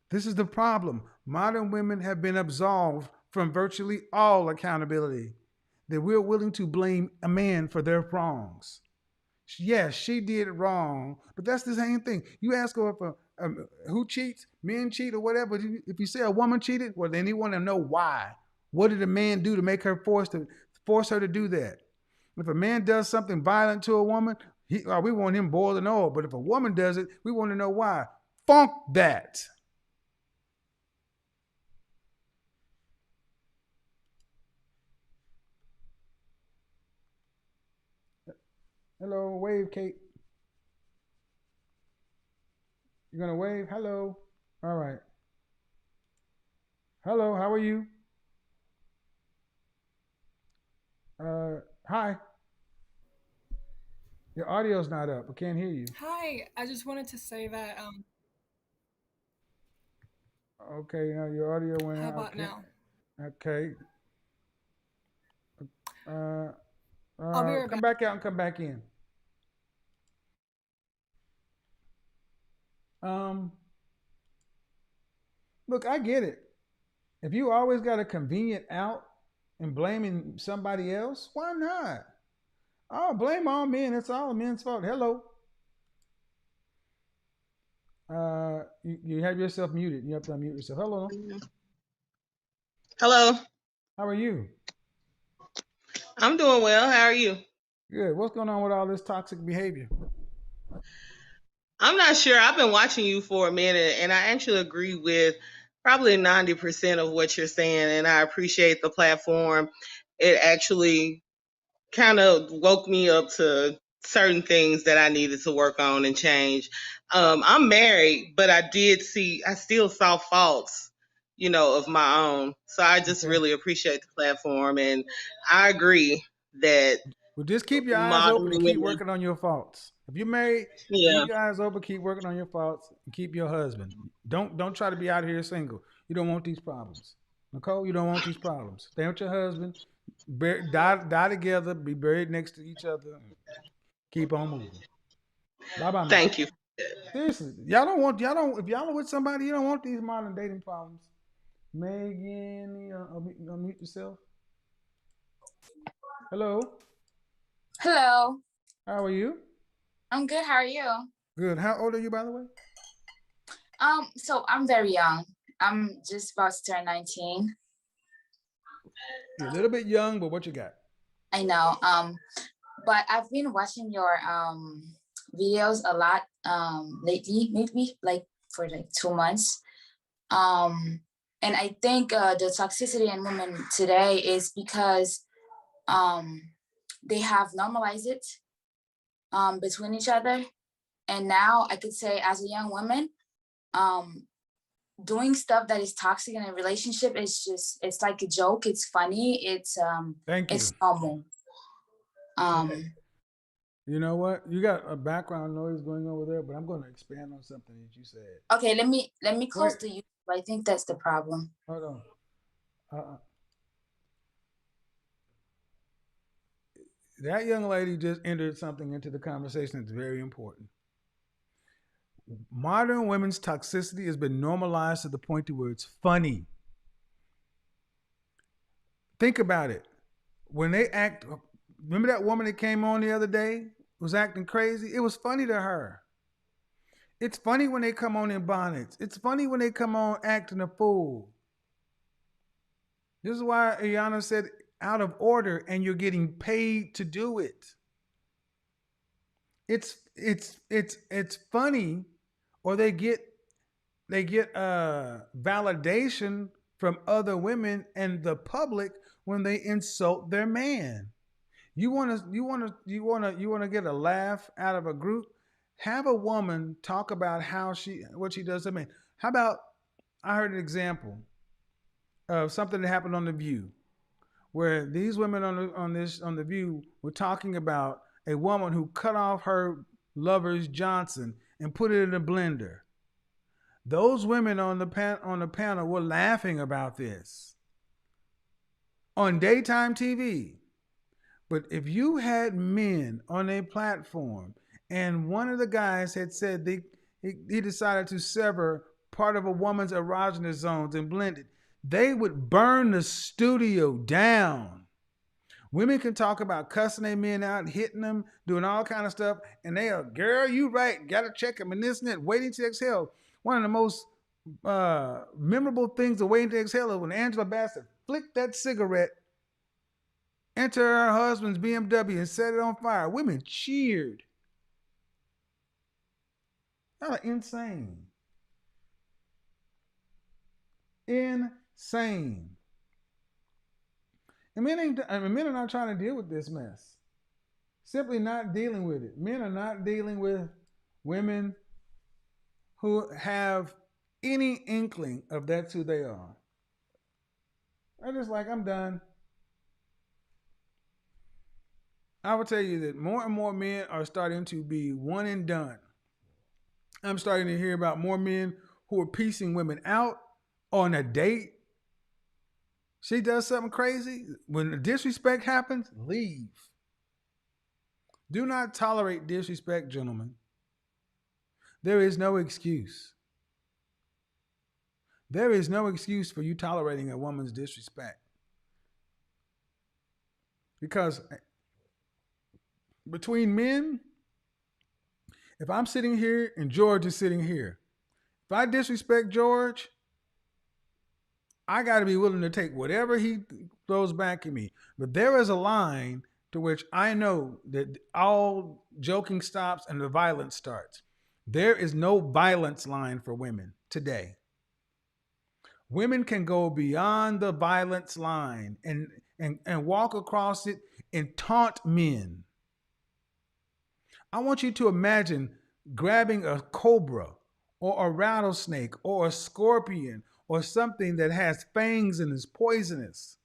This is the problem. Modern women have been absolved from virtually all accountability. That we're willing to blame a man for their wrongs. Yes, she did wrong, but that's the same thing. You ask her if who cheats, men cheat, or whatever. If you say a woman cheated, well, then you want to know why. What did a man do to make her force her to do that? If a man does something violent to a woman, we want him boiled in oil. But if a woman does it, we want to know why. Funk that. Hello, wave, Kate. You're gonna wave? Hello. All right. Hello, how are you? Hi. Your audio's not up. I can't hear you. Hi, I just wanted to say that Okay, now your audio went how out. about now? Okay. I'll be right Come back. back out and come back in. Look, I get it. If you always got a convenient out and blaming somebody else, why not? Oh, blame all men. It's all men's fault. Hello. You have yourself muted. You have to unmute yourself. Hello. Hello. How are you? I'm doing well. How are you? Good. What's going on with all this toxic behavior? I'm not sure. I've been watching you for a minute, and I actually agree with probably 90% of what you're saying, and I appreciate the platform. It actually kind of woke me up to certain things that I needed to work on and change. I'm married, but I still saw faults, of my own. So I just really appreciate the platform, and I agree that Well, just keep your eyes modern open and keep women, working on your faults. If you're married, yeah, keep your eyes open, keep working on your faults, and keep your husband. Don't try to be out here single. You don't want these problems. Nicole, you don't want these problems. Stay with your husband. Die together. Be buried next to each other. Keep on moving. Bye bye. Thank you. Seriously, if y'all are with somebody, you don't want these modern dating problems. Megan, unmute yourself. Hello. Hello. How are you? I'm good. How are you? Good. How old are you, by the way? So I'm very young. I'm just about to turn 19. You're a little bit young, but what you got? I know. But I've been watching your videos a lot lately, maybe like for like 2 months. And I think the toxicity in women today is because they have normalized it between each other. And now I could say as a young woman, doing stuff that is toxic in a relationship is just, it's like a joke. It's funny. Thank you. It's normal. You know what? You got a background noise going over there, but I'm going to expand on something that you said. Okay, let me close the YouTube. I think that's the problem. Hold on. That young lady just entered something into the conversation that's very important. Modern women's toxicity has been normalized to the point to where it's funny. Think about it. When they act, remember that woman that came on the other day was acting crazy? It was funny to her. It's funny when they come on in bonnets. It's funny when they come on acting a fool. This is why Ayana said out of order, and you're getting paid to do it. It's funny, or they get validation from other women and the public when they insult their man. You want to get a laugh out of a group? Have a woman talk about what she does to men. How about, I heard an example of something that happened on The View, where these women on The View were talking about a woman who cut off her lover's Johnson and put it in a blender. Those women on the panel were laughing about this on daytime TV. But if you had men on a platform and one of the guys had said he decided to sever part of a woman's erogenous zones and blend it, they would burn the studio down. Women can talk about cussing their men out, hitting them, doing all kind of stuff, and they are, girl, you right, gotta check them and this and that, waiting to exhale. One of the most memorable things of waiting to exhale is when Angela Bassett flicked that cigarette into her husband's BMW and set it on fire. Women cheered. Y'all are insane. Insane. And men are not trying to deal with this mess. Simply not dealing with it. Men are not dealing with women who have any inkling of that's who they are. They're just like, I'm done. I will tell you that more and more men are starting to be one and done. I'm starting to hear about more men who are piecing women out on a date. She does something crazy. When the disrespect happens, leave. Do not tolerate disrespect, gentlemen. There is no excuse. There is no excuse for you tolerating a woman's disrespect. Because between men, if I'm sitting here and George is sitting here, if I disrespect George, I got to be willing to take whatever he throws back at me. But there is a line to which I know that all joking stops and the violence starts. There is no violence line for women today. Women can go beyond the violence line and walk across it and taunt men. I want you to imagine grabbing a cobra or a rattlesnake or a scorpion or something that has fangs and is poisonous.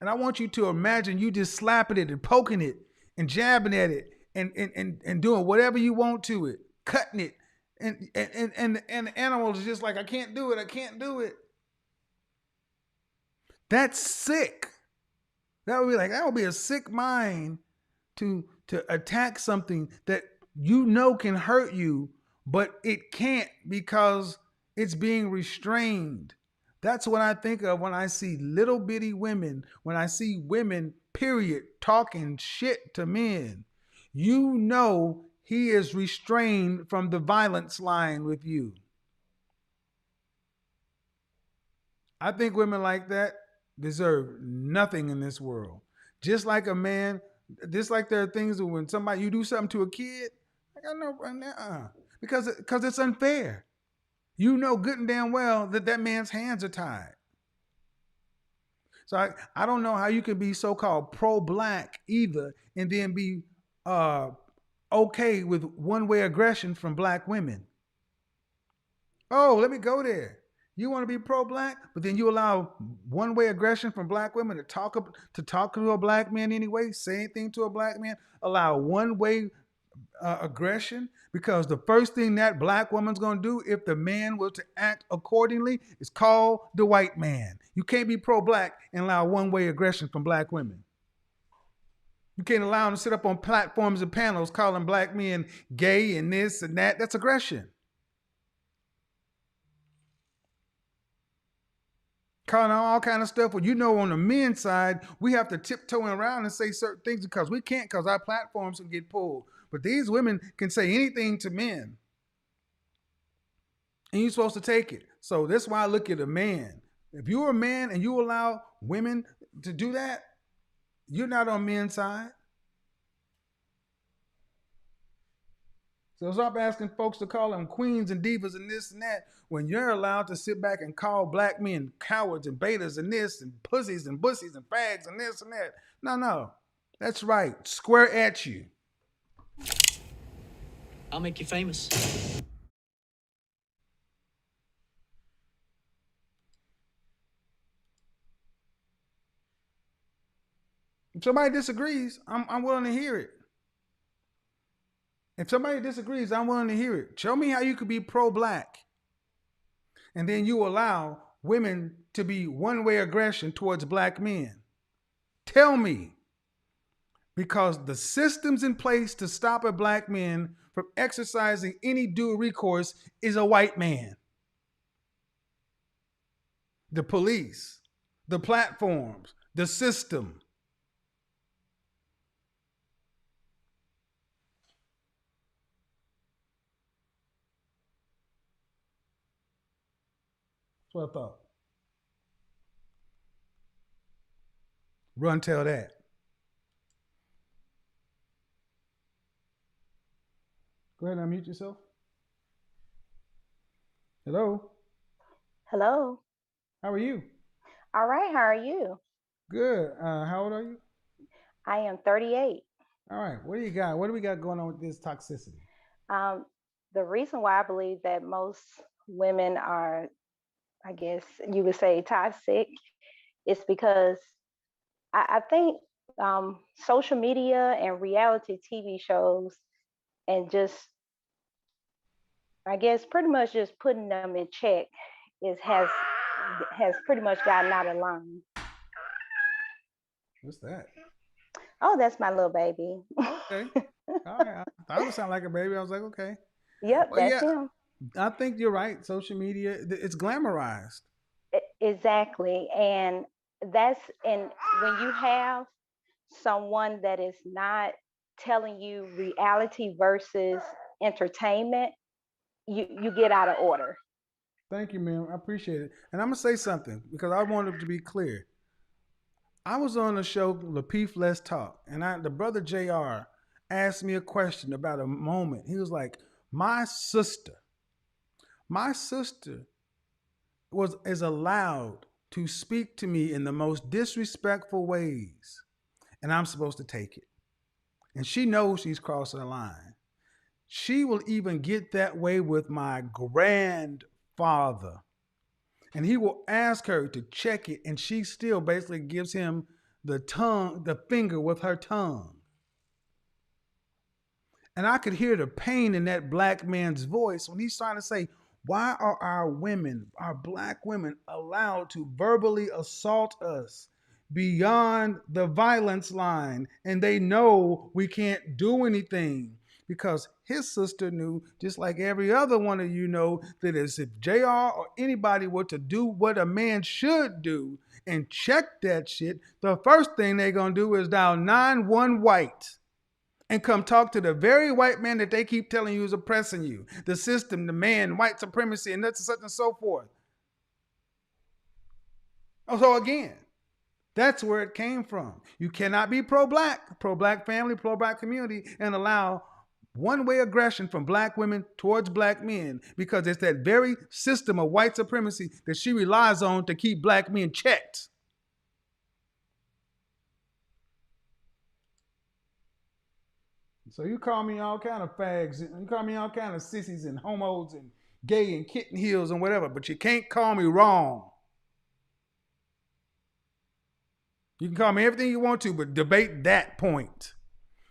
And I want you to imagine you just slapping it and poking it and jabbing at it and doing whatever you want to it, cutting it. And the animal is just like, I can't do it, I can't do it. That's sick. That would be a sick mind to attack something that you know can hurt you but it can't because it's being restrained. That's what I think of when I see little bitty women, when I see women, period, talking shit to men. You know he is restrained from the violence line with you. I think women like that deserve nothing in this world. Just like a man, just like there are things that when somebody you do something to a kid, like I know, because it's unfair. You know good and damn well that that man's hands are tied. So I don't know how you can be so-called pro-black either and then be uh, okay with one-way aggression from black women. Oh, let me go there. You want to be pro-black, but then you allow one-way aggression from black women to talk to a black man anyway, say anything to a black man, allow one-way aggression, because the first thing that black woman's going to do if the man was to act accordingly is call the white man. You can't be pro-black and allow one-way aggression from black women. You can't allow them to sit up on platforms and panels calling black men gay and this and that. That's aggression. Calling out all kind of stuff. Well, you know, on the men's side, we have to tiptoe around and say certain things because we can't, because our platforms can get pulled. But these women can say anything to men. And you're supposed to take it. So that's why I look at a man. If you're a man and you allow women to do that, you're not on men's side. So stop asking folks to call them queens and divas and this and that when you're allowed to sit back and call black men cowards and betas and this and pussies and bussies and fags and this and that. No. That's right. Square at you. I'll make you famous. If somebody disagrees, I'm willing to hear it. If somebody disagrees, I'm willing to hear it. Show me how you could be pro-black and then you allow women to be one-way aggression towards black men. Tell me. Because the systems in place to stop a black man from exercising any due recourse is a white man. The police, the platforms, the system. That's what I thought. Run tell that. Go ahead and unmute yourself. Hello. Hello. How are you? All right. How are you? Good. How old are you? I am 38. All right. What do you got? What do we got going on with this toxicity? The reason why I believe that most women are, I guess you would say, toxic is because I think social media and reality TV shows and just, I guess, pretty much just putting them in check has pretty much gotten out of line. What's that? Oh, that's my little baby. Okay. All right. I thought it sounded like a baby. I was like, okay. Yep, well, that's him. I think you're right. Social media, it's glamorized. Exactly. And when you have someone that is not telling you reality versus entertainment, you get out of order. Thank you, ma'am. I appreciate it. And I'm going to say something because I wanted to be clear. I was on a show, Lapeef Let's Talk, and the brother JR asked me a question about a moment. He was like, my sister is allowed to speak to me in the most disrespectful ways, and I'm supposed to take it. And she knows she's crossing the line. She will even get that way with my grandfather. And he will ask her to check it, and she still basically gives him the finger with her tongue. And I could hear the pain in that black man's voice when he's trying to say, why are our women, our black women, allowed to verbally assault us beyond the violence line? And they know we can't do anything. because his sister knew, just like every other one of you know, that if JR or anybody were to do what a man should do and check that shit, the first thing they're going to do is dial 9-1 white and come talk to the very white man that they keep telling you is oppressing you. The system, the man, white supremacy, and such and so forth. So again, that's where it came from. You cannot be pro-black family, pro-black community, and allow one-way aggression from black women towards black men, because it's that very system of white supremacy that she relies on to keep black men checked. So you call me all kind of fags, you call me all kind of sissies and homos and gay and kitten heels and whatever, but you can't call me wrong. You can call me everything you want to, but debate that point.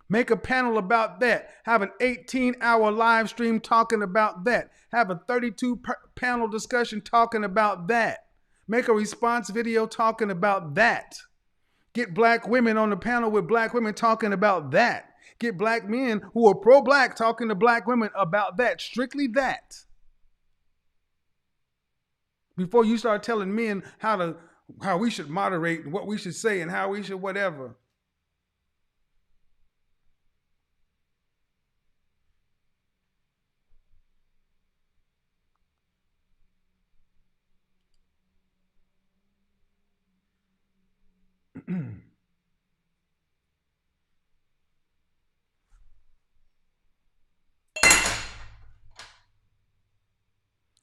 Make a panel about that. Have an 18-hour live stream talking about that. Have a 32-panel discussion talking about that. Make a response video talking about that. Get black women on the panel with black women talking about that. Get black men who are pro-black talking to black women about that. Strictly that. Before you start telling men how we should moderate and what we should say and how we should whatever.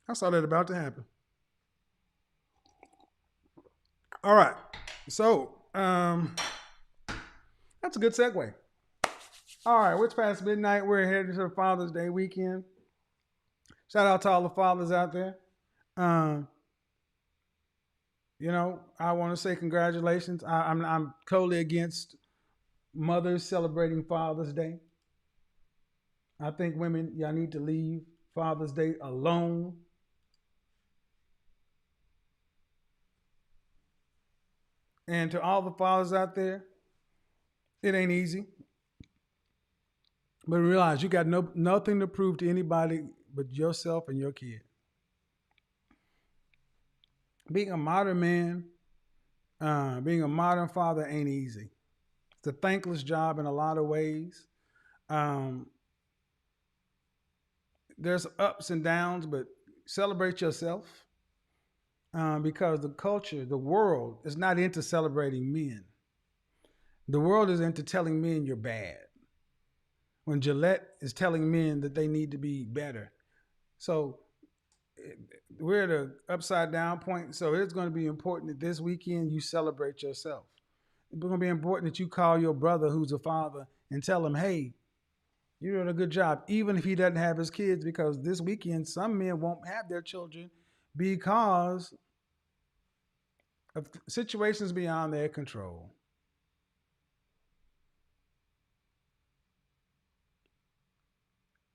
I saw that about to happen. All right. So, that's a good segue. All right, it's past midnight. We're headed to the Father's Day weekend. Shout out to all the fathers out there. You know, I want to say congratulations. I'm totally against mothers celebrating Father's Day. I think women, y'all need to leave Father's Day alone. And to all the fathers out there, it ain't easy. But realize you got nothing to prove to anybody but yourself and your kid. Being a modern man, being a modern father ain't easy. It's a thankless job in a lot of ways. There's ups and downs, but celebrate yourself. Because the culture, the world is not into celebrating men. The world is into telling men you're bad. When Gillette is telling men that they need to be better. So we're at an upside down point. So it's going to be important that this weekend you celebrate yourself. It's going to be important that you call your brother who's a father and tell him, hey, you're doing a good job, even if he doesn't have his kids, because this weekend some men won't have their children because of situations beyond their control.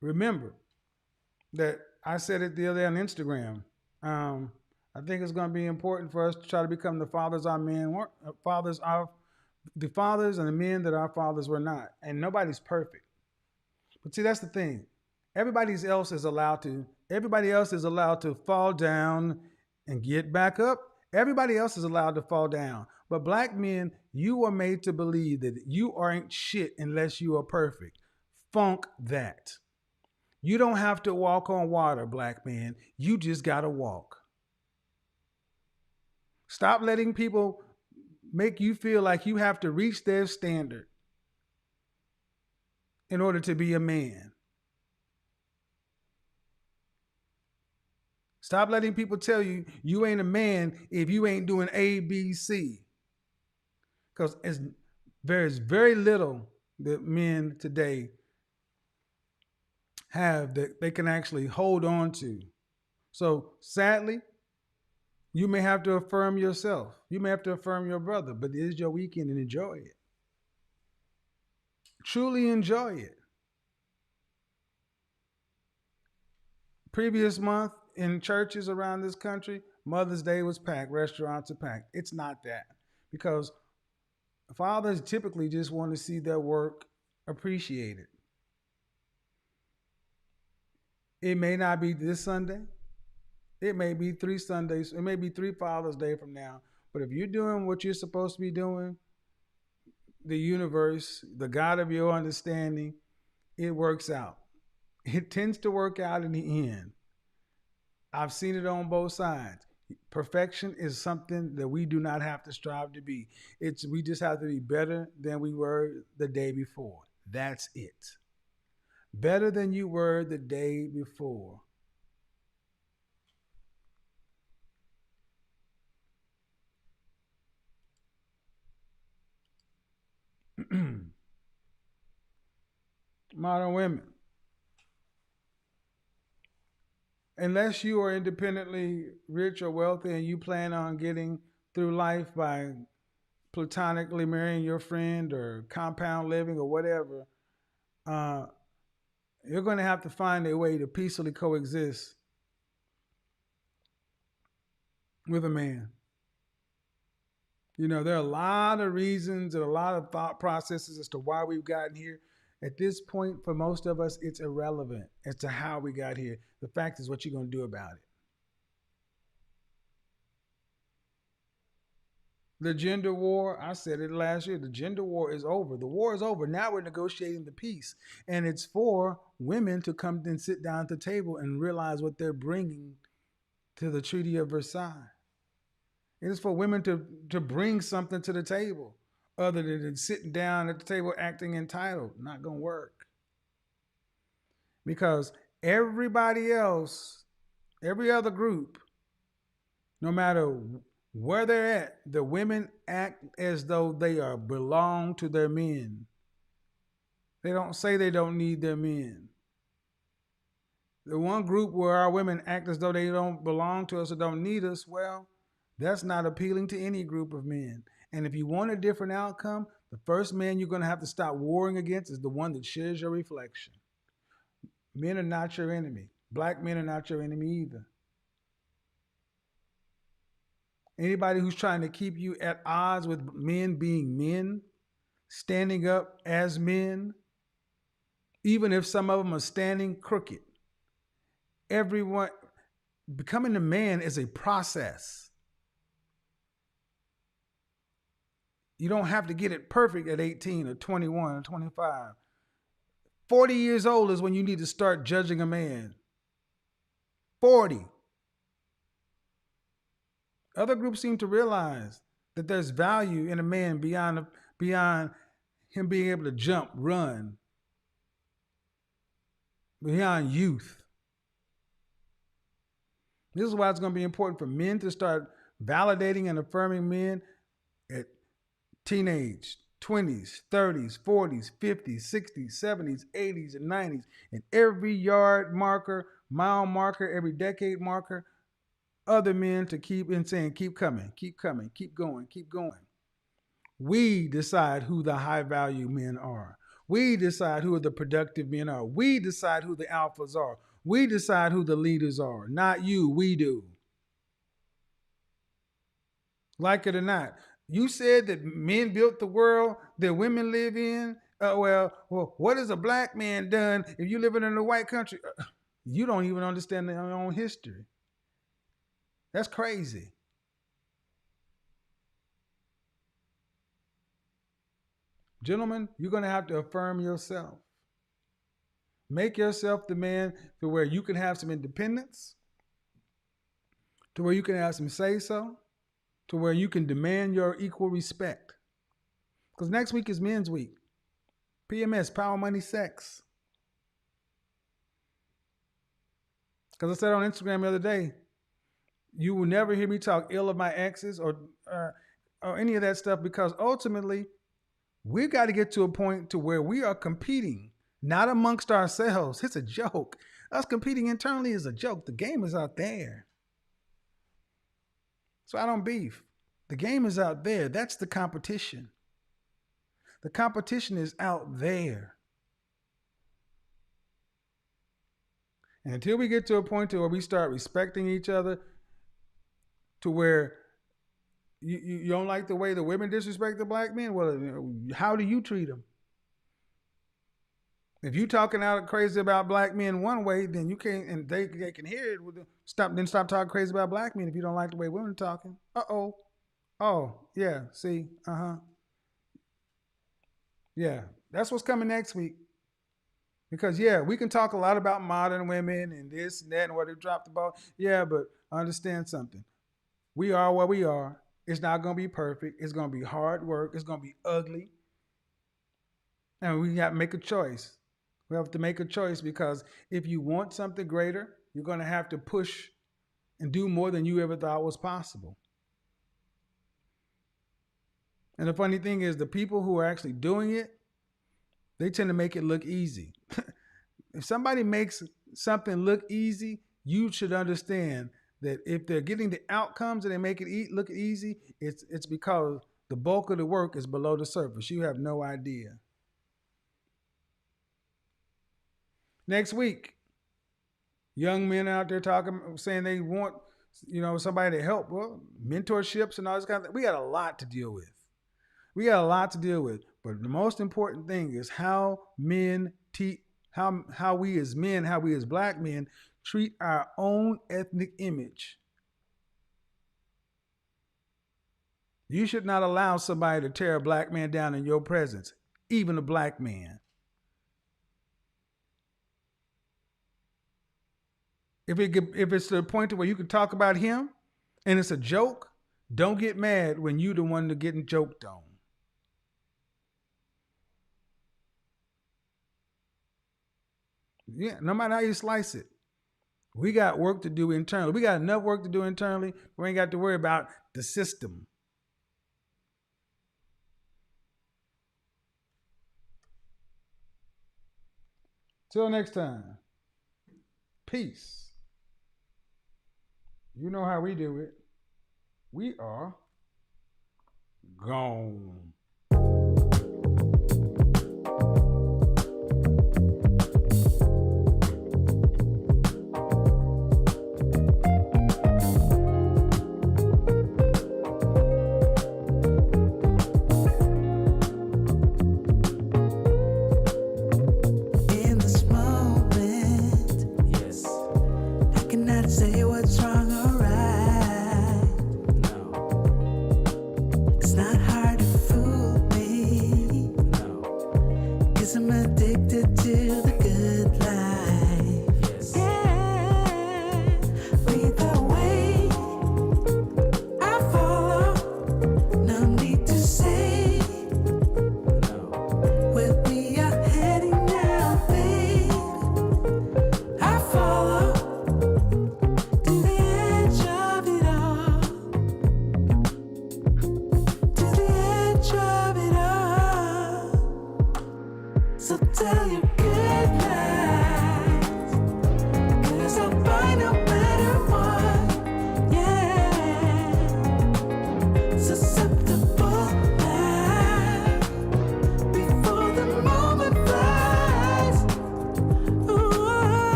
Remember that I said it the other day on Instagram. I think it's going to be important for us to try to become the fathers our men weren't, the fathers and the men that our fathers were not. And nobody's perfect. But see, that's the thing. Everybody else is allowed to fall down and get back up. Everybody else is allowed to fall down. But black men, you are made to believe that you aren't shit unless you are perfect. Funk that. You don't have to walk on water, black man. You just got to walk. Stop letting people make you feel like you have to reach their standard in order to be a man. Stop letting people tell you you ain't a man if you ain't doing A, B, C. Because there's very little that men today have that they can actually hold on to. So sadly, you may have to affirm yourself. You may have to affirm your brother, but it is your weekend and enjoy it. Truly enjoy it. Previous month in churches around this country, Mother's Day was packed, restaurants are packed. It's not that, because fathers typically just want to see their work appreciated. It may not be this Sunday. It may be 3 Sundays. It may be 3 Father's Day from now. But if you're doing what you're supposed to be doing, the universe, the God of your understanding, it works out. It tends to work out in the end. I've seen it on both sides. Perfection is something that we do not have to strive to be. We just have to be better than we were the day before. That's it. Better than you were the day before. Modern women. Unless you are independently rich or wealthy and you plan on getting through life by platonically marrying your friend or compound living or whatever, you're going to have to find a way to peacefully coexist with a man. You know, there are a lot of reasons and a lot of thought processes as to why we've gotten here. At this point, for most of us, it's irrelevant as to how we got here. The fact is what you're going to do about it. The gender war, I said it last year, the gender war is over. The war is over. Now we're negotiating the peace. And it's for women to come and sit down at the table and realize what they're bringing to the Treaty of Versailles. It is for women to bring something to the table other than sitting down at the table acting entitled. Not going to work. Because everybody else, every other group, no matter where they're at, the women act as though they belong to their men. They don't say they don't need their men. The one group where our women act as though they don't belong to us or don't need us, well, that's not appealing to any group of men. And if you want a different outcome, the first man you're going to have to stop warring against is the one that shares your reflection. Men are not your enemy. Black men are not your enemy either. Anybody who's trying to keep you at odds with men being men, standing up as men, even if some of them are standing crooked. Everyone, becoming a man is a process. You don't have to get it perfect at 18 or 21 or 25. 40 years old is when you need to start judging a man. 40. Other groups seem to realize that there's value in a man beyond him being able to jump, run, beyond youth. This is why it's going to be important for men to start validating and affirming men at teenage, 20s, 30s, 40s, 50s, 60s, 70s, 80s, and 90s. And every yard marker, mile marker, every decade marker, other men to keep in saying, keep coming, keep going, keep going. We decide who the high value men are. We decide who the productive men are. We decide who the alphas are. We decide who the leaders are. Not you, we do. Like it or not. You said that men built the world that women live in. Well, what has a black man done if you live in a white country? You don't even understand your own history. That's crazy. Gentlemen, you're going to have to affirm yourself. Make yourself the man to where you can have some independence, to where you can have some say-so, to where you can demand your equal respect. Because next week is Men's Week. PMS, Power, Money, Sex. Because I said on Instagram the other day, you will never hear me talk ill of my exes or any of that stuff, because ultimately, we've got to get to a point to where we are competing, not amongst ourselves. It's a joke. Us competing internally is a joke. The game is out there. So I don't beef. The game is out there. That's the competition. The competition is out there. And until we get to a point to where we start respecting each other, to where you don't like the way the women disrespect the black men, well, how do you treat them? If you talking out crazy about black men one way, then you can't, and they can hear it. Stop talking crazy about black men if you don't like the way women are talking. Oh, yeah. See, yeah. That's what's coming next week. Because yeah, we can talk a lot about modern women and this and that and where they dropped the ball. Yeah, but understand something. We are where we are. It's not going to be perfect. It's going to be hard work. It's going to be ugly. And we have to make a choice. We have to make a choice because if you want something greater, you're going to have to push and do more than you ever thought was possible. And the funny thing is, the people who are actually doing it, they tend to make it look easy. If somebody makes something look easy, you should understand that if they're getting the outcomes and they make it look easy, it's because the bulk of the work is below the surface. You have no idea. Next week, young men out there saying they want, somebody to help. Well, mentorships and all this kind of thing. We got a lot to deal with. But the most important thing is how we as men, how we as black men treat our own ethnic image. You should not allow somebody to tear a black man down in your presence, even a black man. If it's to the point to where you can talk about him and it's a joke, don't get mad when you the one that's getting joked on. Yeah, no matter how you slice it. We got work to do internally. We got enough work to do internally. We ain't got to worry about the system. Till next time. Peace. You know how we do it. We are gone.